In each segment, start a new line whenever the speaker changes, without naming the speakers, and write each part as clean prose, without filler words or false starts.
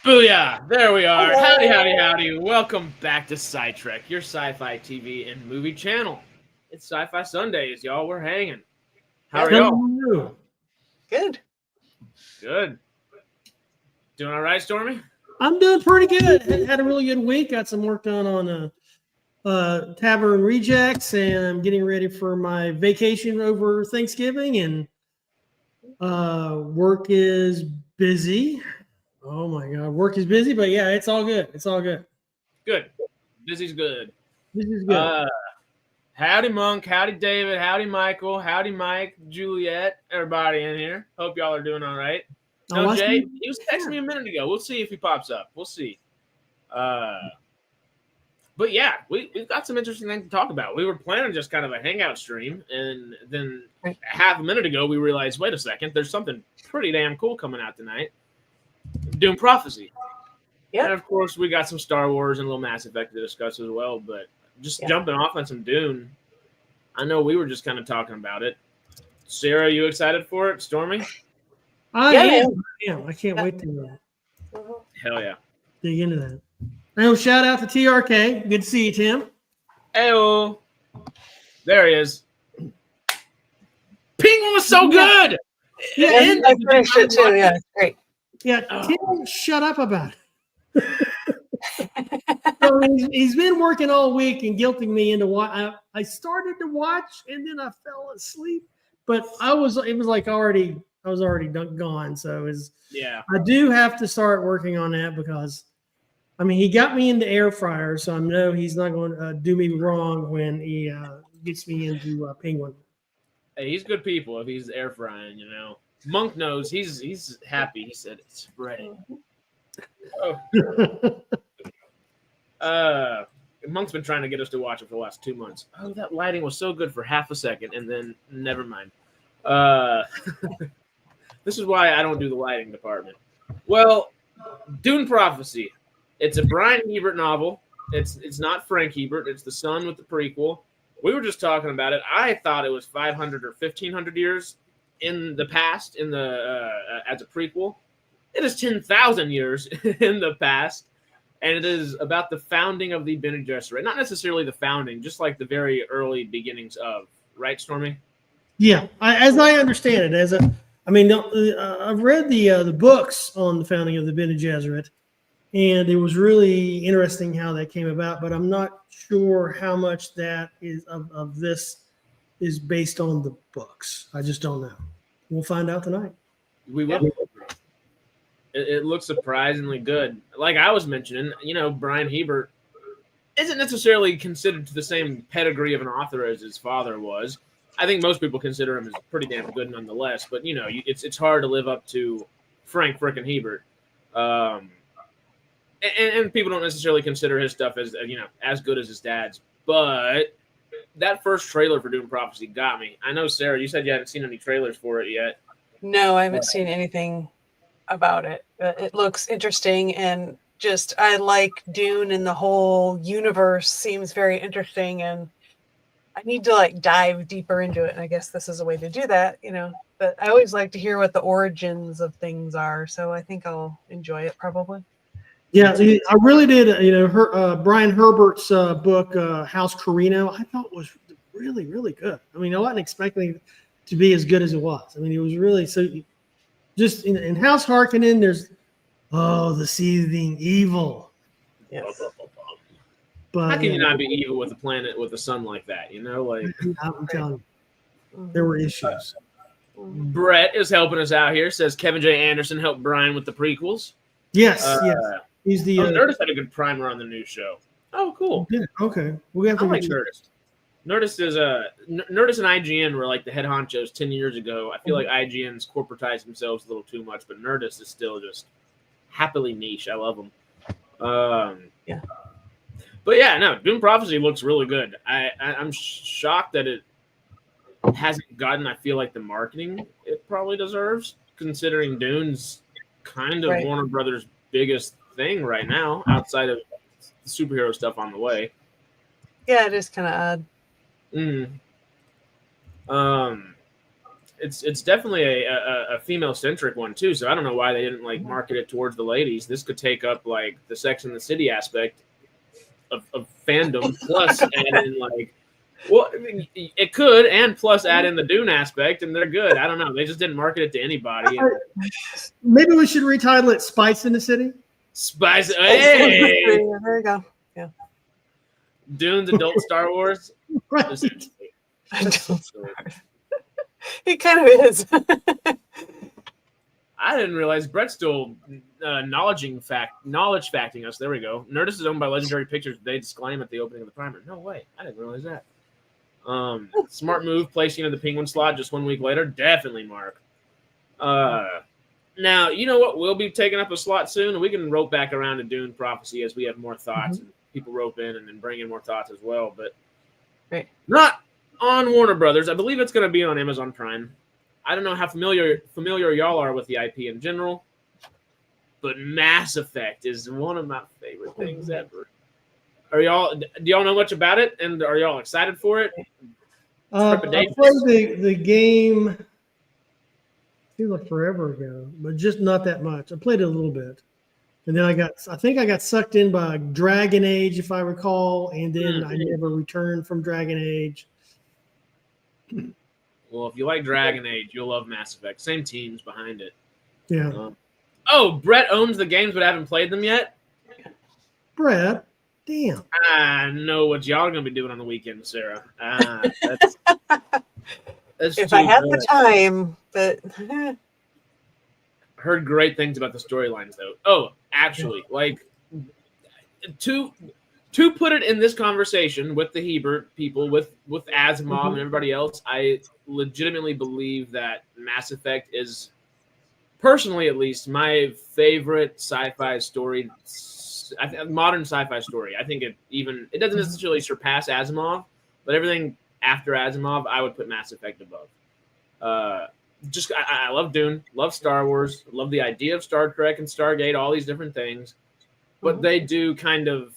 Booyah! There we are.
Hello.
Howdy, howdy, howdy. Welcome back to SciTrek, your sci-fi TV and movie channel. It's Sci-Fi Sundays, y'all. We're hanging. How are y'all?
Hello.
Good.
Good. Doing all right, Stormy?
I'm doing pretty good. Had a really good week. Got some work done on Tavern Rejects, and I'm getting ready for my vacation over Thanksgiving. And work is busy. Oh my God, work is busy, but yeah, it's all good. It's all good.
Good. Busy's good.
This is good.
Howdy, Monk. Howdy, David. Howdy, Michael. Howdy, Mike. Juliet. Everybody in here. Hope y'all are doing all right. No, Jay, he was texting me a minute ago. We'll see if he pops up. We'll see. But yeah, we've got some interesting things to talk about. We were planning just kind of a hangout stream, and then half a minute ago we realized, wait a second, there's something pretty damn cool coming out tonight. Dune Prophecy.
Yeah.
And of course we got some Star Wars and a little Mass Effect to discuss as well, but just jumping off on some Dune. I know we were just kind of talking about it. Sarah, you excited for it? Stormy?
I am. I can't wait to
Hell yeah.
dig into that. Now, shout out to TRK. Good to see you, Tim.
Heyo. There he is. Penguin was so good.
Yeah,
I finished it too. Yeah, it's great.
Yeah, Tim, shut up about it. So he's been working all week and guilting me into what I started to watch, and then I fell asleep. But I was already gone. So I do have to start working on that because, I mean, he got me into air fryer, so I know he's not going to do me wrong when he gets me into Penguin.
Hey, he's good people if he's air frying, you know. Monk knows he's happy. He said it's spreading. Oh. Monk's been trying to get us to watch it for the last 2 months. Oh, that lighting was so good for half a second, and then never mind. This is why I don't do the lighting department. Well, Dune Prophecy. It's a Brian Hebert novel. It's not Frank Hebert. It's the son with the prequel. We were just talking about it. I thought it was 500 or 1,500 years in the past as a prequel. It is 10,000 years in the past, and it is about the founding of the Bene Gesserit. Not necessarily the founding, just like the very early beginnings of. Right, Stormy?
Yeah, as I understand it, I've read the books on the founding of the Bene Gesserit, and it was really interesting how that came about. But I'm not sure how much that is of this is based on the books. I just don't know. We'll find out tonight.
We will. It looks surprisingly good. Like I was mentioning, you know, Brian Hebert isn't necessarily considered to the same pedigree of an author as his father was. I think most people consider him as pretty damn good nonetheless. But, you know, it's hard to live up to Frank frickin' Hebert. And people don't necessarily consider his stuff as, you know, as good as his dad's. But that first trailer for Dune Prophecy got me. I know, Sarah, you said you hadn't seen any trailers for it yet.
No, I haven't seen anything about it. It looks interesting, and just I like Dune, and the whole universe seems very interesting, and I need to like dive deeper into it. And I guess this is a way to do that, you know. But I always like to hear what the origins of things are, so I think I'll enjoy it probably.
Yeah, I really did. You know, Brian Herbert's book, House Carino, I thought was really, really good. I mean, I wasn't expecting it to be as good as it was. I mean, it was really so. Just in House Harkonnen, there's the seething evil.
Yes.
But
how can you not be evil with a planet with a sun like that? You know, like
I'm telling you, there were issues.
Brett is helping us out here. Says Kevin J. Anderson helped Brian with the prequels.
Yes, yes. He's the
Nerdist had a good primer on the new show. Oh, cool.
Yeah, okay, we have to.
I like Nerdist. Nerdist is Nerdist and IGN were like the head honchos 10 years ago. I feel like IGN's corporatized themselves a little too much, but Nerdist is still just happily niche. I love them.
Yeah.
But yeah, no, Dune Prophecy looks really good. I'm shocked that it hasn't gotten, I feel like, the marketing it probably deserves, considering Dune's kind of Warner Brothers' biggest thing right now, outside of the superhero stuff on the way.
Yeah, it is kind of odd.
it's definitely a female centric one too. So I don't know why they didn't like market it towards the ladies. This could take up like the Sex and the City aspect of fandom, plus add in like, well, I mean, it could, and plus add in the Dune aspect, and they're good. I don't know. They just didn't market it to anybody.
Maybe we should retitle it "Spice in the City."
Spice. Hey,
There you go. Yeah.
Dune's adult Star Wars.
Right.
It kind of is.
I didn't realize Brett's still knowledge facting us. There we go. Nerdist is owned by Legendary Pictures. They disclaim at the opening of the primer. No way. I didn't realize that. Smart move, placing in the Penguin slot just 1 week later. Definitely, Mark. Now, you know what? We'll be taking up a slot soon, and we can rope back around to Dune Prophecy as we have more thoughts, and people rope in and then bring in more thoughts as well. But not on Warner Brothers. I believe it's going to be on Amazon Prime. I don't know how familiar y'all are with the IP in general, but Mass Effect is one of my favorite things ever. Do y'all know much about it, and are y'all excited for it?
I played the game. It seemed like forever ago, but just not that much. I played it a little bit, and then I think I got sucked in by Dragon Age, if I recall, and then I never returned from Dragon Age.
Well, if you like Dragon Age, you'll love Mass Effect. Same teams behind it.
Yeah.
Brett owns the games but haven't played them yet?
Brett, damn.
I know what y'all are going to be doing on the weekend, Sarah. That's
if I had the time, but
heard great things about the storylines, though. Oh, actually, like to put it in this conversation with the Hebert people, with Asimov and everybody else, I legitimately believe that Mass Effect is, personally at least, my favorite sci-fi story, modern sci-fi story. I think it doesn't necessarily surpass Asimov, but everything after Asimov, I would put Mass Effect above. I love Dune, love Star Wars, love the idea of Star Trek and Stargate, all these different things, but they do kind of.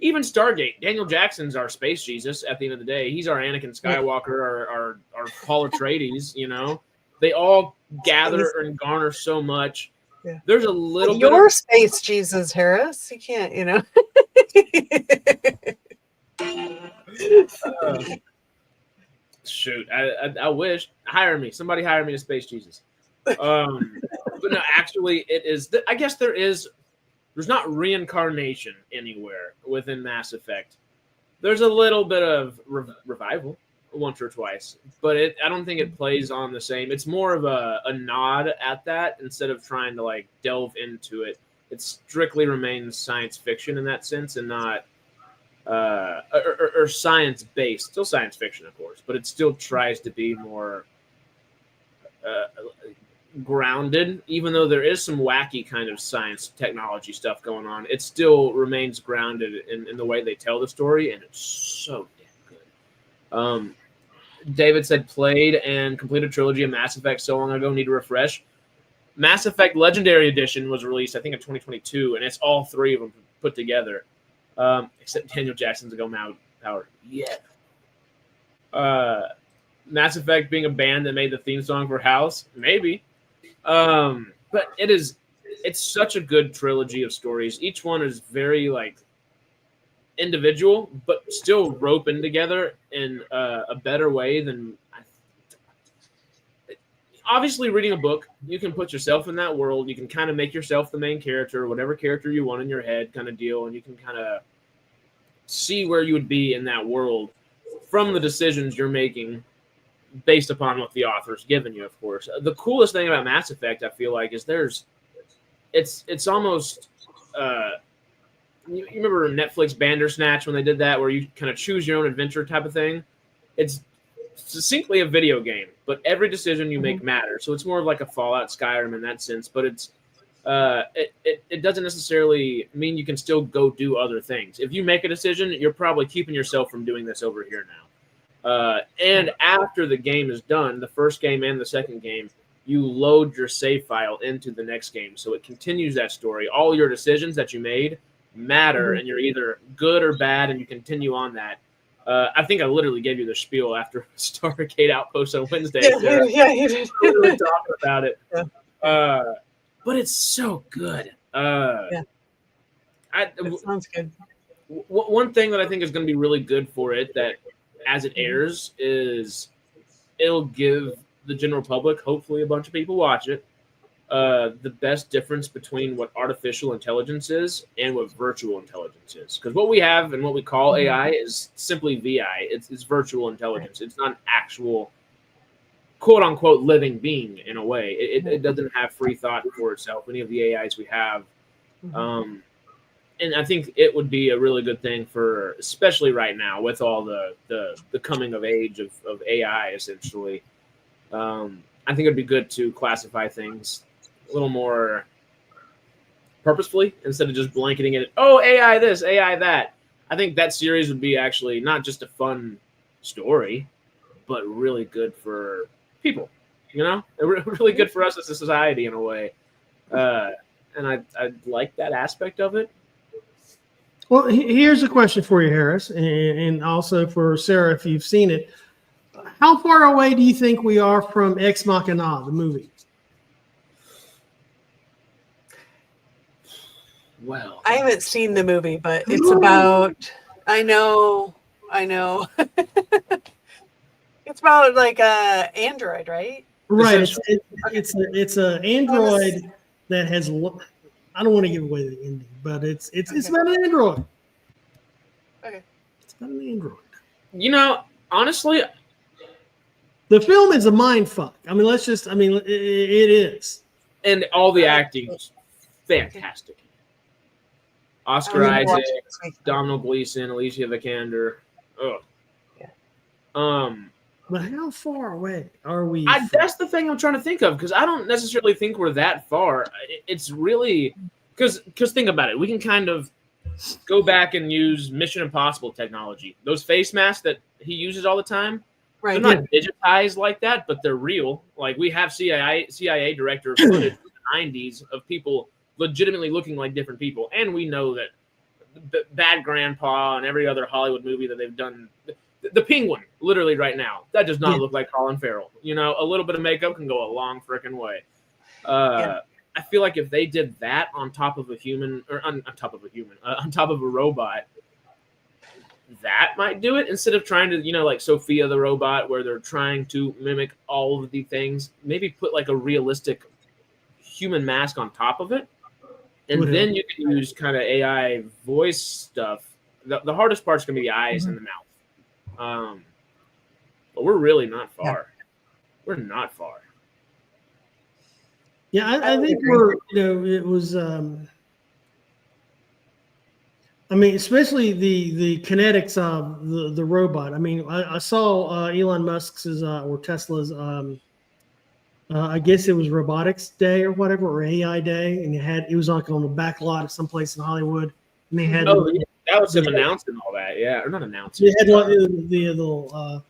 Even Stargate, Daniel Jackson's our space Jesus at the end of the day. He's our Anakin Skywalker, our Paul Atreides, you know. They all gather and garner so much. Yeah. There's a little bit
of space Jesus, Harris. You can't, you know.
Shoot, I wish. Hire me. Somebody hire me to space Jesus. But no, actually, it is. I guess there's not reincarnation anywhere within Mass Effect. There's a little bit of revival once or twice, but I don't think it plays on the same. It's more of a nod at that instead of trying to like delve into it. It strictly remains science fiction in that sense and not or science based. Still science fiction, of course, but it still tries to be more grounded, even though there is some wacky kind of science technology stuff going on. It still remains grounded in the way they tell the story, and it's so damn good. David said played and completed Trilogy of Mass Effect so long ago, need to refresh. Mass Effect Legendary Edition was released, I think, in 2022, and it's all three of them put together, except Daniel Jackson's Go Now Power. Yeah. Mass Effect being a band that made the theme song for House, maybe. But it's such a good trilogy of stories. Each one is very like individual, but still roping together in a better way than. Obviously, reading a book, you can put yourself in that world. You can kind of make yourself the main character, whatever character you want in your head, kind of deal, and you can kind of see where you would be in that world from the decisions you're making based upon what the author's given you, of course. The coolest thing about Mass Effect, I feel like, is it's almost you remember Netflix Bandersnatch when they did that, where you kind of choose your own adventure type of thing. It's succinctly a video game, but every decision you make matters. So it's more of like a Fallout, Skyrim in that sense, but it's it doesn't necessarily mean you can still go do other things. If you make a decision, you're probably keeping yourself from doing this over here now. And after the game is done, the first game and the second game, you load your save file into the next game. So it continues that story. All your decisions that you made matter, and you're either good or bad, and you continue on that. I think I literally gave you the spiel after Stargate Outpost on Wednesday.
Yeah, you did.
Literally talking about it.
Yeah.
But it's so good.
That sounds good.
One thing that I think is going to be really good for it, that as it airs, is it'll give the general public, hopefully a bunch of people watch it, the best difference between what artificial intelligence is and what virtual intelligence is. Because what we have and what we call AI is simply VI. It's virtual intelligence. It's not an actual quote unquote living being in a way. It doesn't have free thought for itself. Any of the AIs we have. And I think it would be a really good thing for, especially right now with all the coming of age of AI, essentially. I think it'd be good to classify things a little more purposefully instead of just blanketing it. Oh, AI this, AI that. I think that series would be actually not just a fun story, but really good for people, really good for us as a society in a way. And I like that aspect of it.
Well, here's a question for you, Harris, and also for Sarah, if you've seen it. How far away do you think we are from Ex Machina, the movie?
Well,
I haven't seen the movie, but it's about. I know. It's about like a android, right?
Right. It's an android that has. I don't want to give away the ending, but it's about an android.
Okay.
It's about an android.
Honestly,
the film is a mind fuck. I mean, it is.
And all the acting is fantastic. Oscar Isaac, Domhnall Gleeson, Alicia Vikander. Oh.
Yeah.
But how far away are we?
That's the thing I'm trying to think of, because I don't necessarily think we're that far. It's really because think about it. We can kind of go back and use Mission Impossible technology. Those face masks that he uses all the time, they're not digitized like that, but they're real. Like we have CIA director footage from the 90s of people legitimately looking like different people, and we know that Bad Grandpa and every other Hollywood movie that they've done. The Penguin, literally right now, that does not look like Colin Farrell. A little bit of makeup can go a long freaking way. I feel like if they did that on top of a human, or on top of a robot, that might do it, instead of trying to, like Sophia the robot, where they're trying to mimic all of the things. Maybe put like a realistic human mask on top of it, and then you can use kind of AI voice stuff. The hardest part's going to be the eyes and the mouth. But we're really not far. Yeah. We're not far.
Yeah, I think we're, it was, especially the kinetics of the robot. I saw Elon Musk's or Tesla's, I guess it was robotics day or whatever, or AI day, and it was like on the back lot of someplace in Hollywood, and they had.
That was him announcing all that, yeah, or not announcing.
They had the little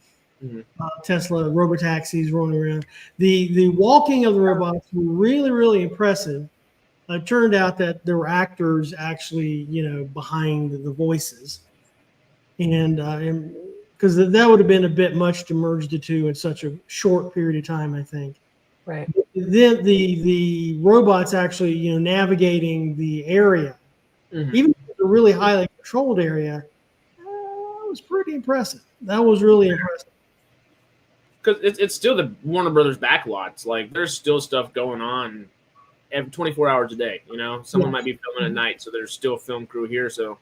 Tesla robotaxis rolling around. The walking of the robots were really, really impressive. It turned out that there were actors actually, behind the voices, and because that would have been a bit much to merge the two in such a short period of time, I think.
Right.
Then the robots actually, navigating the area, even a really highly controlled area, was pretty impressive. That was really impressive.
Because it's still the Warner Brothers backlots. Like, there's still stuff going on 24 hours a day. Someone might be filming at night, so there's still a film crew here. So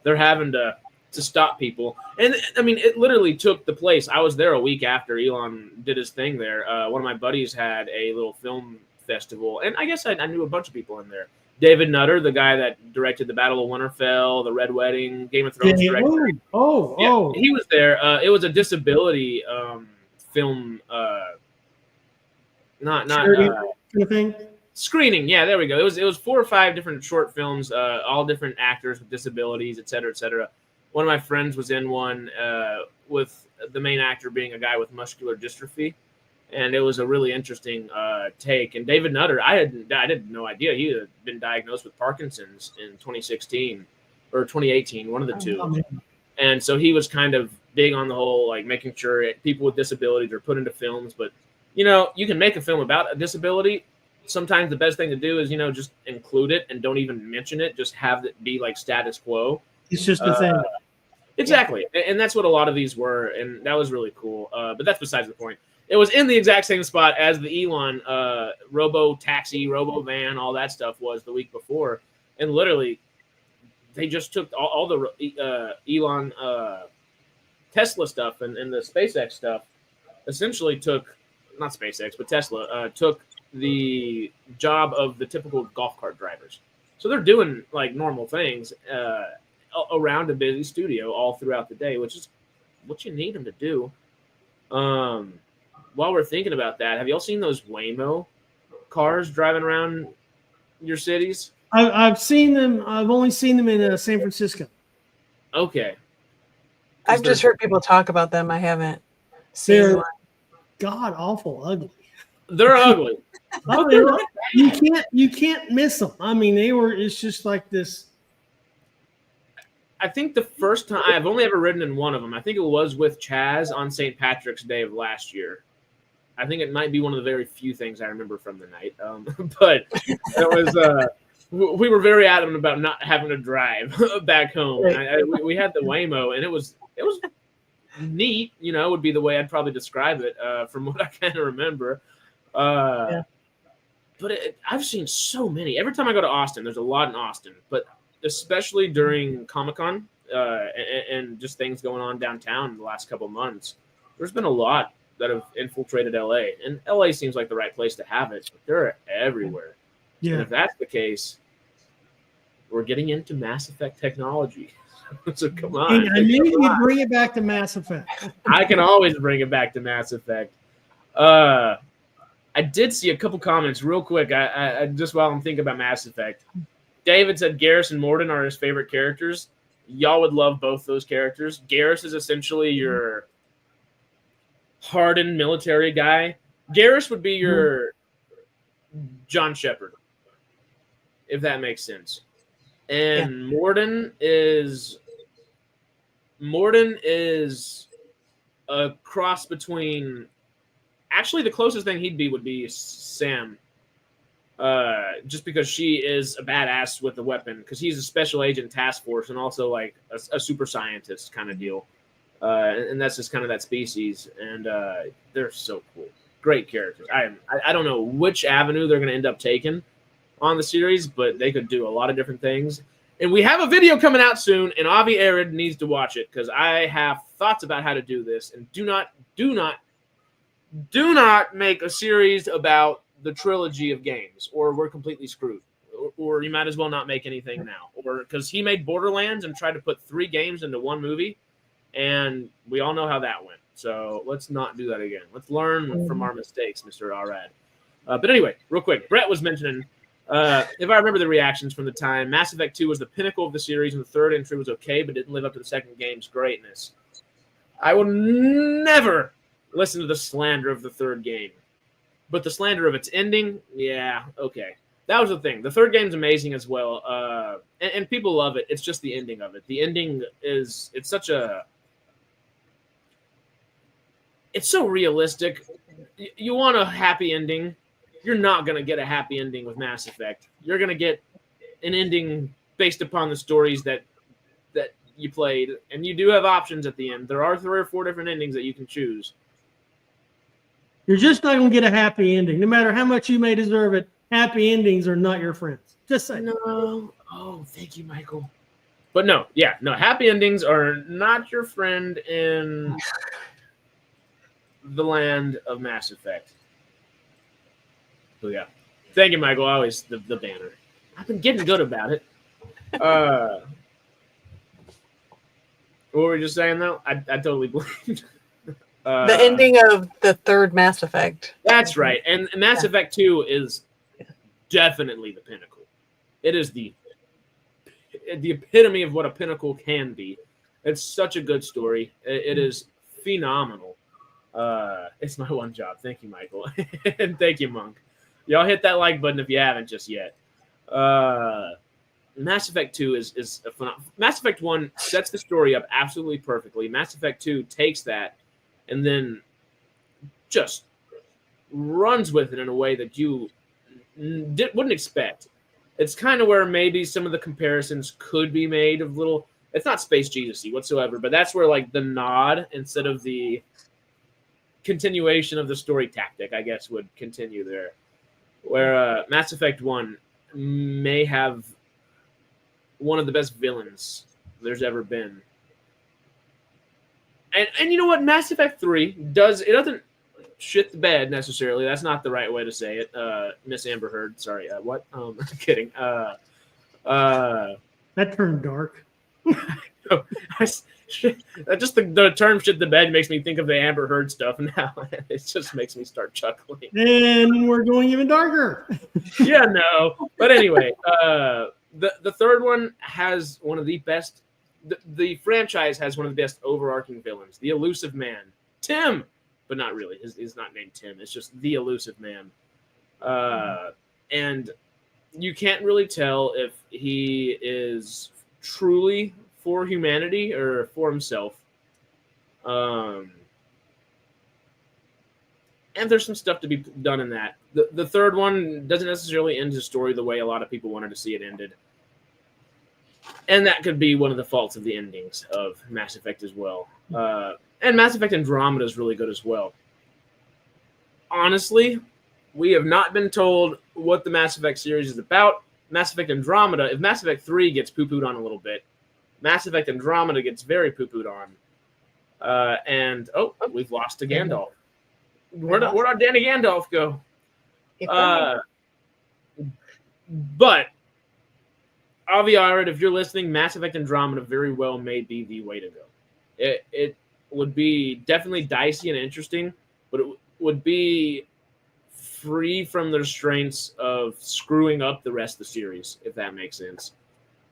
they're having to stop people. And it literally took the place. I was there a week after Elon did his thing there. One of my buddies had a little film festival, and I guess I knew a bunch of people in there. David Nutter, the guy that directed the Battle of Winterfell, the Red Wedding, Game of Thrones director. He was there. It was a disability film, screening. Yeah, there we go. It was 4 or 5 different short films, all different actors with disabilities, et cetera, et cetera. One of my friends was in one with the main actor being a guy with muscular dystrophy. And it was a really interesting take. And David Nutter, I had no idea he had been diagnosed with Parkinson's in 2016 or 2018, one of the two. And so he was kind of big on the whole, like making sure people with disabilities are put into films. But, you can make a film about a disability. Sometimes the best thing to do is, just include it and don't even mention it. Just have it be like status quo.
It's just a thing.
Exactly. Yeah. And that's what a lot of these were. And that was really cool. But that's besides the point. It was in the exact same spot as the Elon robo taxi, robo van, all that stuff was the week before. And literally, they just took all the Elon Tesla stuff and the SpaceX stuff. Essentially took, not SpaceX, but Tesla took the job of the typical golf cart drivers. So they're doing like normal things around a busy studio all throughout the day, which is what you need them to do. While we're thinking about that, have y'all seen those Waymo cars driving around your cities?
I've seen them. I've only seen them in San Francisco.
Okay.
I've just heard people talk about them. I haven't seen
They're
one.
god awful ugly.
They're ugly.
You can't miss them. I mean, it's just like this.
I think the first time I've only ever ridden in one of them. I think it was with Chazz on St. Patrick's Day of last year. I think it might be one of the very few things I remember from the night. But it was we were very adamant about not having to drive back home.
Right.
We had the Waymo, and it was neat. Would be the way I'd probably describe it from what I kind of remember.
Yeah.
But I've seen so many. Every time I go to Austin, there's a lot in Austin, but especially during Comic-Con and just things going on downtown in the last couple of months, there's been a lot that have infiltrated LA. And LA seems like the right place to have it, but they're everywhere.
Yeah.
And if that's the case, we're getting into Mass Effect technology. So come on.
I knew you'd bring it back to Mass Effect.
I can always bring it back to Mass Effect. I did see a couple comments real quick. I just while I'm thinking about Mass Effect. David said Garrus and Mordin are his favorite characters. Y'all would love both those characters. Garrus is essentially your hardened military guy. Garrus would be your John Shepard, if that makes sense. And yeah. Mordin is a cross between. Actually, the closest thing he'd be would be Sam. Just because she is a badass with the weapon, because he's a special agent task force and also like a super scientist kind of deal. And that's just kind of that species. And they're so cool. Great characters. I don't know which avenue they're going to end up taking on the series, but they could do a lot of different things. And we have a video coming out soon, and Avi Arid needs to watch it because I have thoughts about how to do this. And do not make a series about the trilogy of games, or we're completely screwed. Or you might as well not make anything now. Or because he made Borderlands and tried to put 3 games into 1 movie, and we all know how that went. So let's not do that again. Let's learn from our mistakes, Mr. Arad. But anyway, real quick, Brett was mentioning, if I remember the reactions from the time, Mass Effect 2 was the pinnacle of the series, and the third entry was okay, but didn't live up to the second game's greatness. I will never listen to the slander of the third game. But the slander of its ending, yeah, okay. That was the thing. The third game's amazing as well. And people love it. It's just the ending of it. The ending it's so realistic. You want a happy ending. You're not going to get a happy ending with Mass Effect. You're going to get an ending based upon the stories that you played. And you do have options at the end. There are 3 or 4 different endings that you can choose.
You're just not going to get a happy ending. No matter how much you may deserve it, happy endings are not your friends. Just saying.
No. Oh, thank you, Michael. But no, happy endings are not your friend in the land of Mass Effect. So yeah. Thank you, Michael. Always the banner. I've been getting good about it. What were we just saying, though? I totally blamed.
The ending of the third Mass Effect.
That's right. And Mass Effect 2 is definitely the pinnacle. It is the epitome of what a pinnacle can be. It's such a good story. It is phenomenal. It's my one job. Thank you, Michael. And thank you, Monk. Y'all hit that like button if you haven't just yet. Mass Effect 2 is a phenomenal. Mass Effect 1 sets the story up absolutely perfectly. Mass Effect 2 takes that and then just runs with it in a way that you wouldn't expect. It's kind of where maybe some of the comparisons could be made of little. It's not Space Jesus-y whatsoever, but that's where like the nod instead of the continuation of the story tactic, I guess, would continue there. Where Mass Effect 1 may have one of the best villains there's ever been. And you know what? Mass Effect 3 doesn't shit the bed necessarily. That's not the right way to say it. Miss Amber Heard. Sorry. What? I'm kidding.
That turned dark.
Just the term "shit the bed" makes me think of the Amber Heard stuff now. It just makes me start chuckling.
And we're going even darker.
Yeah, no. But anyway, the third one has one of the best. The franchise has one of the best overarching villains, the Elusive Man, Tim, but not really. He's not named Tim. It's just the Elusive Man, and you can't really tell if he is truly for humanity or for himself. And there's some stuff to be done in that. The third one doesn't necessarily end his story the way a lot of people wanted to see it ended. And that could be one of the faults of the endings of Mass Effect as well. And Mass Effect Andromeda is really good as well. Honestly, we have not been told what the Mass Effect series is about. Mass Effect Andromeda, if Mass Effect 3 gets poo-pooed on a little bit, Mass Effect Andromeda gets very poo-pooed on. And we've lost to Gandalf. Where'd our Danny Gandalf go? But Aviarid, if you're listening, Mass Effect Andromeda very well may be the way to go. It would be definitely dicey and interesting, but it would be free from the restraints of screwing up the rest of the series, if that makes sense.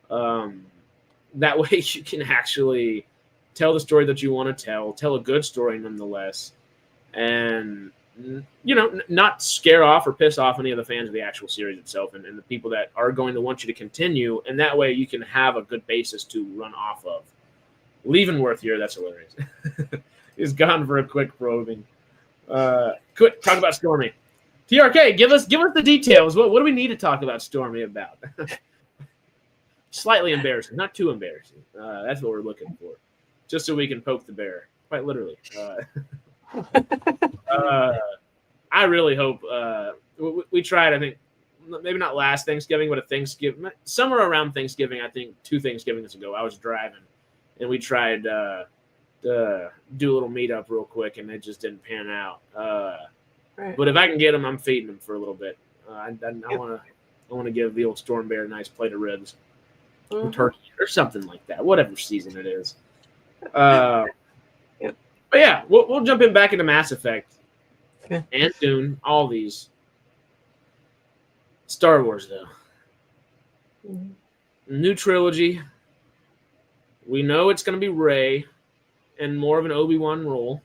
That way you can actually tell the story that you want to tell a good story nonetheless, and not scare off or piss off any of the fans of the actual series itself and the people that are going to want you to continue, and that way you can have a good basis to run off of. Leavenworth here, that's hilarious. He's gone for a quick probing. Quick, talk about Stormy. TRK, give us the details. What do we need to talk about Stormy about? Slightly embarrassing, not too embarrassing. That's what we're looking for, just so we can poke the bear, quite literally. I really hope we tried. I think maybe not last Thanksgiving, but a Thanksgiving, somewhere around Thanksgiving. I think 2 Thanksgivings ago, I was driving and we tried to do a little meetup real quick, and it just didn't pan out.
Right.
But if I can get them, I'm feeding them for a little bit. I want to give the old Storm Bear a nice plate of ribs, or turkey, or something like that. Whatever season it is. But yeah, we'll jump in back into Mass Effect and Dune, all these. Star Wars, though. New trilogy. We know it's going to be Rey and more of an Obi-Wan role.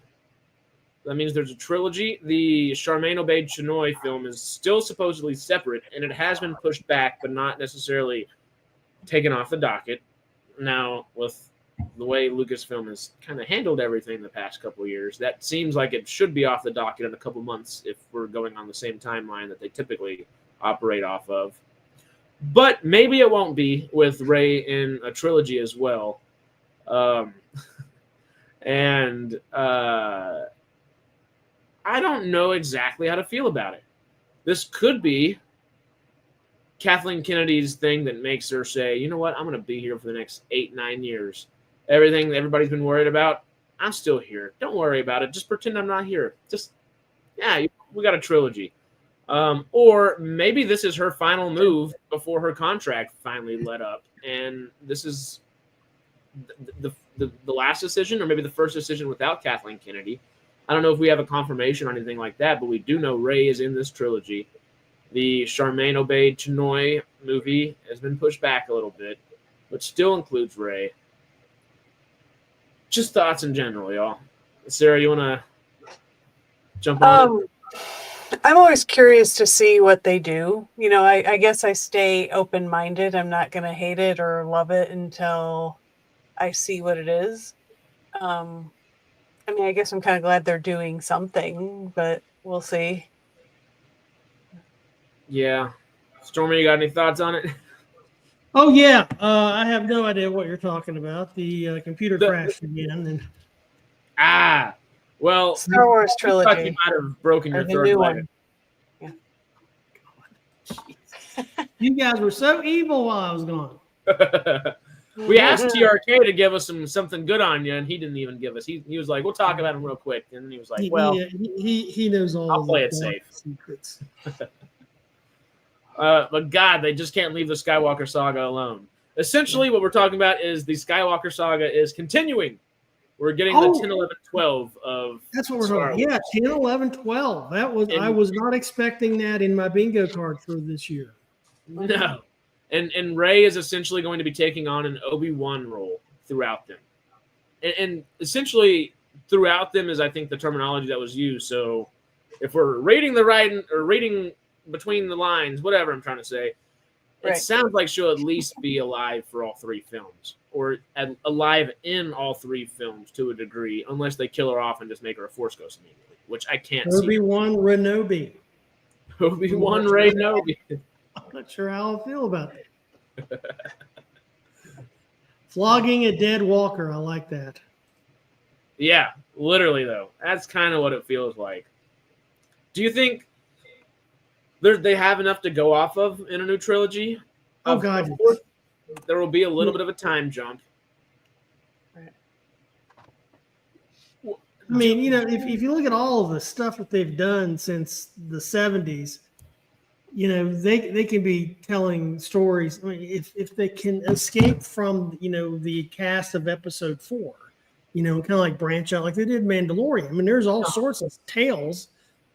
That means there's a trilogy. The Charmaine Obaid-Chinoy film is still supposedly separate, and it has been pushed back, but not necessarily taken off the docket. Now, with the way Lucasfilm has kind of handled everything the past couple of years, that seems like it should be off the docket in a couple months if we're going on the same timeline that they typically operate off of. But maybe it won't be with Rey in a trilogy as well. I don't know exactly how to feel about it. This could be Kathleen Kennedy's thing that makes her say, you know what, I'm going to be here for the next 8-9 years. Everything that everybody's been worried about, I'm still here. Don't worry about it. Just pretend I'm not here. We got a trilogy. Or maybe this is her final move before her contract finally let up. And this is the last decision, or maybe the first decision without Kathleen Kennedy. I don't know if we have a confirmation or anything like that, but we do know Rey is in this trilogy. The Charmaine Obaid-Chinoy movie has been pushed back a little bit, but still includes Rey. Just thoughts in general, y'all. Sarah, you want to jump on?
I'm always curious to see what they do. You know, I guess I stay open-minded. I'm not going to hate it or love it until I see what it is. I mean, I guess I'm kind of glad they're doing something, but we'll see.
Yeah. Stormy, you got any thoughts on it?
Oh yeah, I have no idea what you're talking about. The computer
The-
crashed again, and
Well,
Star Wars
I thought you
trilogy,
might have broken
or
your
the
third
new
leg.
one.
you guys were so evil while I was gone.
We asked TRK to give us something good on you, and he didn't even give us. He was like, "We'll talk about him real quick," and he was like, "Well,
He knows all
I'll play
the
it safe."
secrets.
But God, they just can't leave the Skywalker saga alone. Essentially, what we're talking about is the Skywalker saga is continuing. We're getting the 10, 11, 12 of
That's what we're
Star
talking.
Wars.
Yeah, 10, 11, 12. That was I was not expecting that in my bingo card for this year.
No. And Rey is essentially going to be taking on an Obi-Wan role throughout them. And essentially throughout them is, I think, the terminology that was used. So if we're rating the writing or rating between the lines, whatever I'm trying to say, it sounds like she'll at least be alive for all three films, or alive in all three films to a degree, unless they kill her off and just make her a Force ghost immediately, which I can't see.
Obi-Wan Kenobi.
Obi-Wan Rey Kenobi.
I'm not sure how I feel about that. Flogging a dead walker. I like that.
Yeah, literally, though. That's kind of what it feels like. Do you think they have enough to go off of in a new trilogy?
Oh, God.
Of course, there will be a little bit of a time jump.
I mean, you know, if you look at all of the stuff that they've done since the 70s, you know, they can be telling stories. I mean, if they can escape from, you know, the cast of episode 4, you know, kind of like branch out like they did Mandalorian. I mean, there's all sorts of tales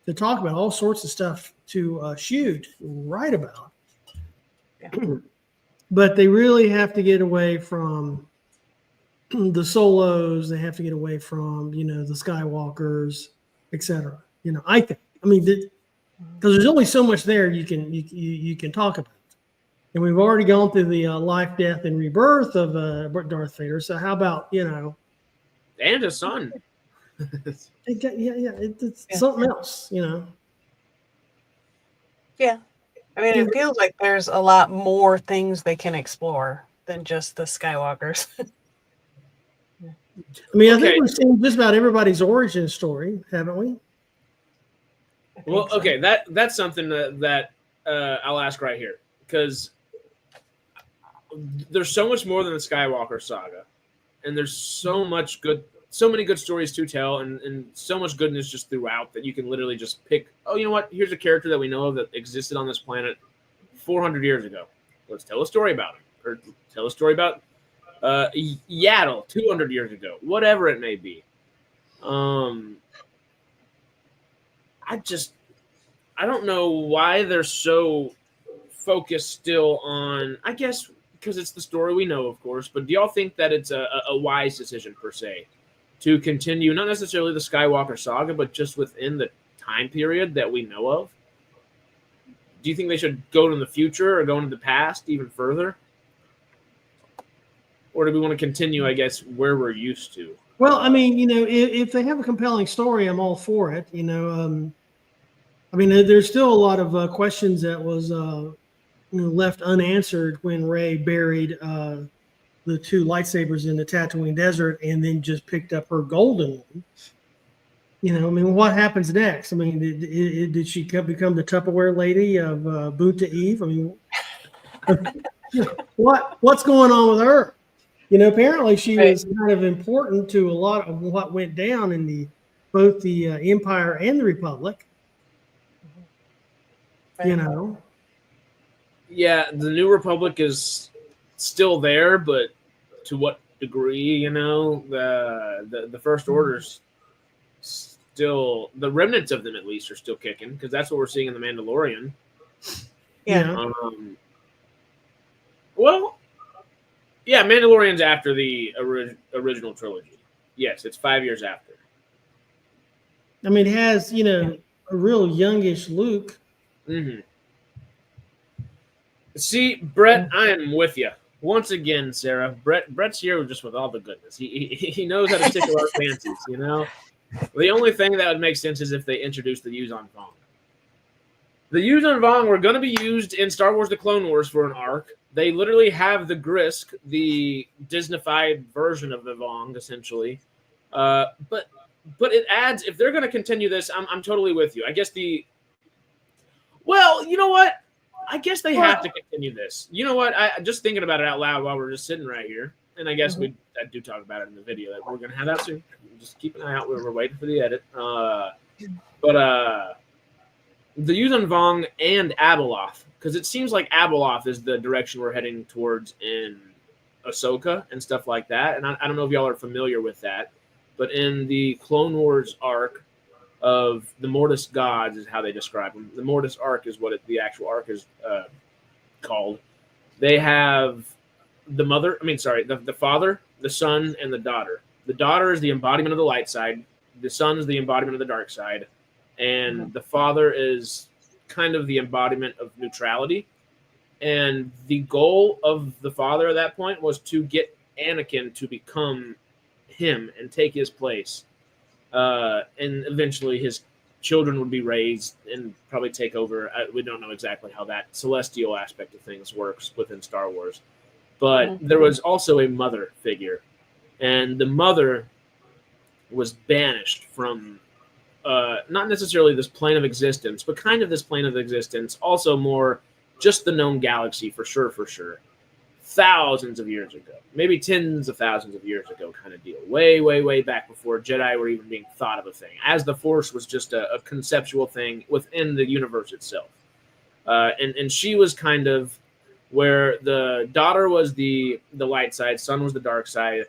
to talk about, all sorts of stuff to shoot, write about.
Yeah.
But they really have to get away from the Solos. They have to get away from, you know, the Skywalkers, etc. You know, I think. I mean, because there's only so much there you can talk about, and we've already gone through the life, death, and rebirth of Darth Vader. So how about, you know,
and his son?
It's something else, you know.
Yeah, I mean, it feels like there's a lot more things they can explore than just the Skywalkers.
I mean, I think we've seen just about everybody's origin story, haven't we?
Well, okay, that's something that I'll ask right here, because there's so much more than the Skywalker saga, and there's so many good stories to tell, and so much goodness just throughout that you can literally just pick. Oh, you know what? Here's a character that we know of that existed on this planet 400 years ago. Let's tell a story about him, or tell a story about Yaddle 200 years ago, whatever it may be. I don't know why they're so focused still on, I guess, because it's the story we know, of course, but do y'all think that it's a wise decision, per se, to continue, not necessarily the Skywalker saga, but just within the time period that we know of? Do you think they should go to the future or go into the past even further? Or do we want to continue, I guess, where we're used to?
Well, I mean, you know, if they have a compelling story, I'm all for it. You know, I mean, there's still a lot of questions that was left unanswered when Rey buried the 2 lightsabers in the Tatooine desert and then just picked up her golden one. You know, I mean, what happens next? I mean, did she become the Tupperware lady of Boonta Eve? I mean, you know, what's going on with her? You know, apparently she was kind of important to a lot of what went down in both the Empire and the Republic. You know.
Yeah, the New Republic is still there, but to what degree? You know, the First Order's still, the remnants of them at least are still kicking, because that's what we're seeing in the Mandalorian.
Yeah.
Well, yeah, Mandalorian's after the original trilogy. Yes, it's 5 years after.
I mean, it has, you know, a real youngish Luke.
Mm-hmm. See, Brett, I am with you. Once again, Sarah, Brett's here just with all the goodness. He knows how to tickle our fancies, you know? The only thing that would make sense is if they introduced the Yuuzhan Vong. The Yuuzhan Vong were going to be used in Star Wars The Clone Wars for an arc. They literally have the Grisk, the Disneyfied version of the Vong, essentially. But it adds, if they're going to continue this, I'm totally with you. I guess well, you know what? I guess they have to continue this. You know what? I just thinking about it out loud while we're just sitting right here, and I guess I do talk about it in the video that we're going to have out soon. Just keep an eye out. We're waiting for the edit. But the Yuuzhan Vong and Abeloth, because it seems like Abeloth is the direction we're heading towards in Ahsoka and stuff like that. And I don't know if y'all are familiar with that, but in the Clone Wars arc of the Mortis gods is how they describe them. The Mortis arc is what the actual arc is called. They have the father, the son, and the daughter. The daughter is the embodiment of the light side. The son is the embodiment of the dark side. And the father is kind of the embodiment of neutrality. And the goal of the father at that point was to get Anakin to become him and take his place. And eventually his children would be raised and probably take over. We don't know exactly how that celestial aspect of things works within Star Wars. But there was also a mother figure. And the mother was banished from not necessarily this plane of existence, but kind of this plane of existence. Also more just the known galaxy for sure. Thousands of years ago, maybe tens of thousands of years ago kind of deal. Way back before Jedi were even being thought of a thing. As the Force was just a conceptual thing within the universe itself. And she was kind of where the daughter was the light side, son was the dark side.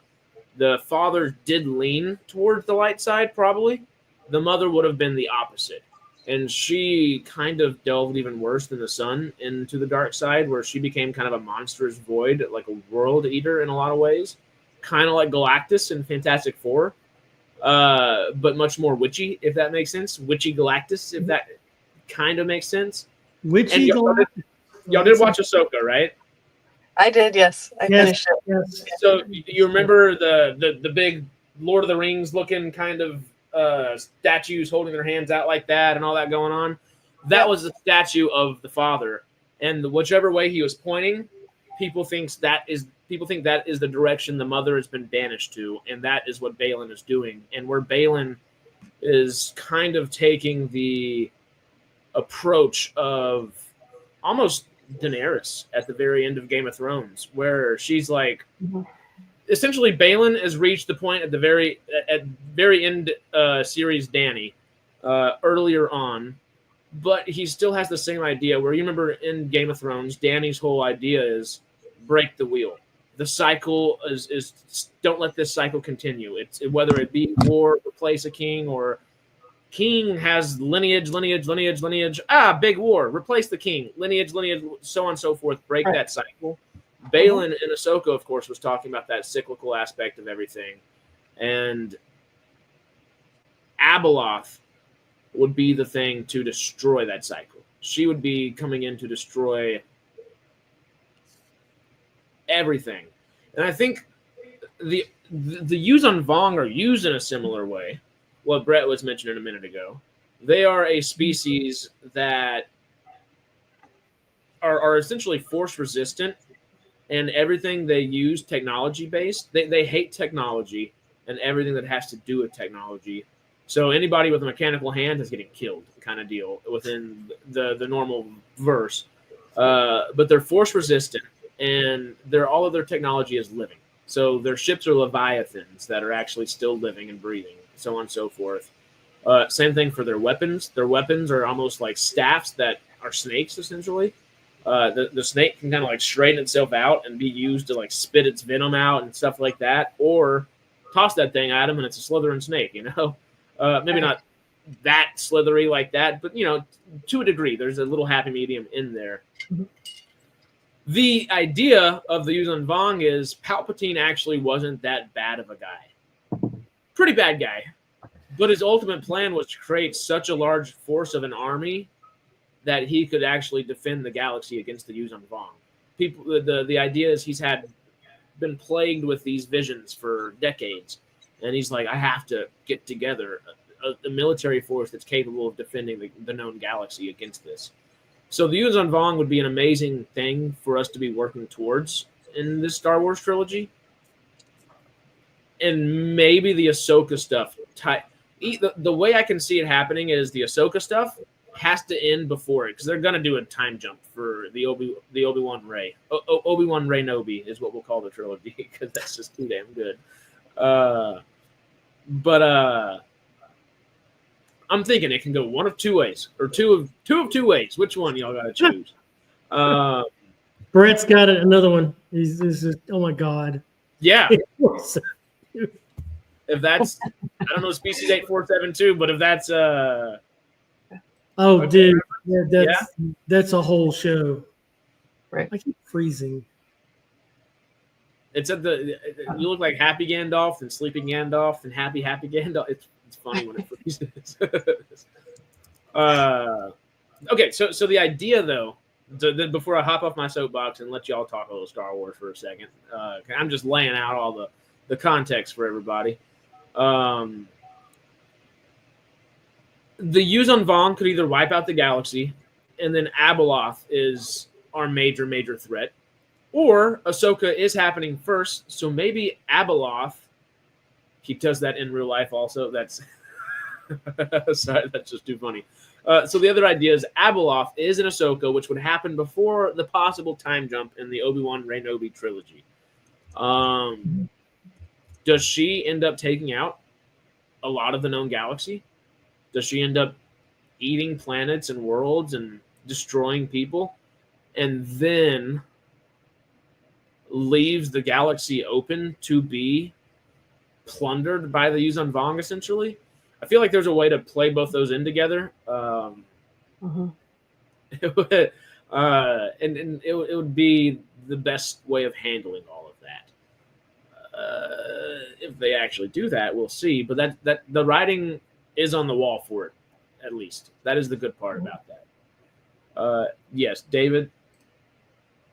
The father did lean towards the light side, probably. The mother would have been the opposite. And she kind of delved even worse than the son into the dark side, where she became kind of a monstrous void, like a world eater in a lot of ways. Kind of like Galactus in Fantastic Four, but much more witchy, if that makes sense. Witchy Galactus, if that kind of makes sense.
Witchy Galactus.
Y'all did watch Ahsoka, right?
I did, yes. I finished it.
Yes.
So you remember the big Lord of the Rings looking kind of statues holding their hands out like that and all that going on? That was the statue of the father. And whichever way he was pointing, people think that is the direction the mother has been banished to, and that is what Baylan is doing. And where Baylan is kind of taking the approach of almost Daenerys at the very end of Game of Thrones, where she's like, essentially Baylan has reached the point at the very end series Dany earlier on, but he still has the same idea. Where you remember in Game of Thrones, Dany's whole idea is break the wheel. The cycle is don't let this cycle continue. It's whether it be war, replace a king, or king has lineage. Big war, replace the king. Lineage, so on and so forth. Break that cycle. Baylan in Ahsoka, of course, was talking about that cyclical aspect of everything. And Abeloth would be the thing to destroy that cycle. She would be coming in to destroy everything. And I think the Yuuzhan Vong are used in a similar way. What Brett was mentioning a minute ago. They are a species that are essentially force resistant, and everything they use technology based. They hate technology and everything that has to do with technology. So anybody with a mechanical hand is getting killed, kind of deal within the normal verse. But they're force resistant, and all of their technology is living. So their ships are Leviathans that are actually still living and breathing, so on and so forth. Same thing for their weapons. Their weapons are almost like staffs that are snakes, essentially. The snake can kind of like straighten itself out and be used to like spit its venom out and stuff like that, or toss that thing at them and it's a slithering snake, maybe not that slithery like that, but to a degree, there's a little happy medium in there. The idea of the Yuuzhan Vong is Palpatine actually wasn't that bad of a guy. Pretty bad guy. But his ultimate plan was to create such a large force of an army that he could actually defend the galaxy against the Yuuzhan Vong. People, the idea is he's been plagued with these visions for decades, and he's like, I have to get together a military force that's capable of defending the known galaxy against this. So the Yuuzhan Vong would be an amazing thing for us to be working towards in this Star Wars trilogy. And maybe the Ahsoka stuff. The way I can see it happening is the Ahsoka stuff has to end before it, because they're going to do a time jump for the Obi-Wan Rey. Obi-Wan Rey Nobi is what we'll call the trilogy, because that's just too damn good. But I'm thinking it can go one of two ways, or two of two ways. Which one y'all got to choose?
Brett's got another one. He's just, oh my God.
Yeah. If that's, I don't know, species 8472, but if that's
oh,
okay.
Dude, yeah, that's a whole show.
Right.
I keep freezing.
It's at you look like Happy Gandalf and Sleeping Gandalf and Happy Gandalf. It's funny when it freezes. Okay, so the idea though, before I hop off my soapbox and let y'all talk a little Star Wars for a second, I'm just laying out all the context for everybody. The Yuuzhan Vong could either wipe out the galaxy, and then Abeloth is our major threat, or Ahsoka is happening first, so maybe Abeloth, he does that in real life also. That's sorry, that's just too funny. So the other idea is Abeloth is in Ahsoka, which would happen before the possible time jump in the Obi-Wan Rey Nobi trilogy. Does she end up taking out a lot of the known galaxy? Does she end up eating planets and worlds and destroying people, and then leaves the galaxy open to be plundered by the Yuuzhan Vong, essentially? I feel like there's a way to play both those in together. And it would be the best way of handling all of that. If they actually do that, we'll see. But that the writing is on the wall for it, at least. That is the good part about that. Yes, David,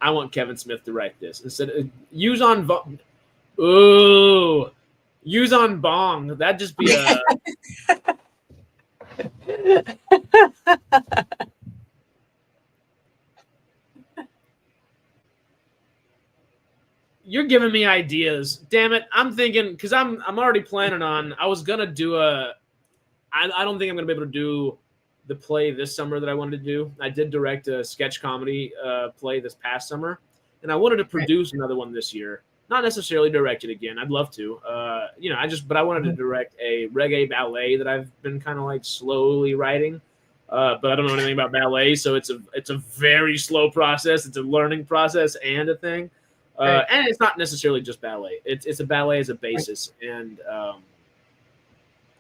I want Kevin Smith to write this instead of Yuuzhan Vong. Ooh, Yuuzhan Vong. That'd just be a. You're giving me ideas. Damn it. I'm thinking, because I'm already planning on, I was going to do I don't think I'm going to be able to do the play this summer that I wanted to do. I did direct a sketch comedy play this past summer, and I wanted to produce another one this year. Not necessarily direct it again. I'd love to. But I wanted to direct a reggae ballet that I've been kind of like slowly writing. But I don't know anything about ballet, so it's a very slow process. It's a learning process and a thing. And it's not necessarily just ballet. It's a ballet as a basis, and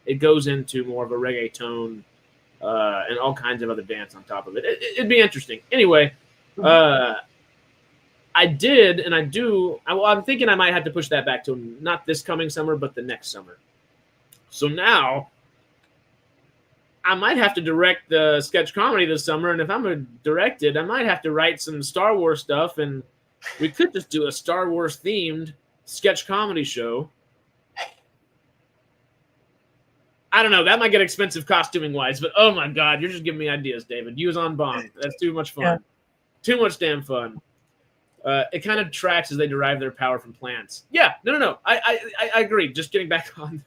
it goes into more of a reggae tone and all kinds of other dance on top of it. It'd be interesting. Anyway, I did, and I do. I'm thinking I might have to push that back to not this coming summer, but the next summer. So now I might have to direct the sketch comedy this summer, and if I'm going to direct it, I might have to write some Star Wars stuff, and we could just do a Star Wars themed sketch comedy show. I don't know. That might get expensive costuming wise, but oh my God, you're just giving me ideas, David. Yuuzhan Vong. That's too much fun.
Yeah.
Too much damn fun. It kind of tracks as they derive their power from plants. Yeah, no. I agree. Just getting back on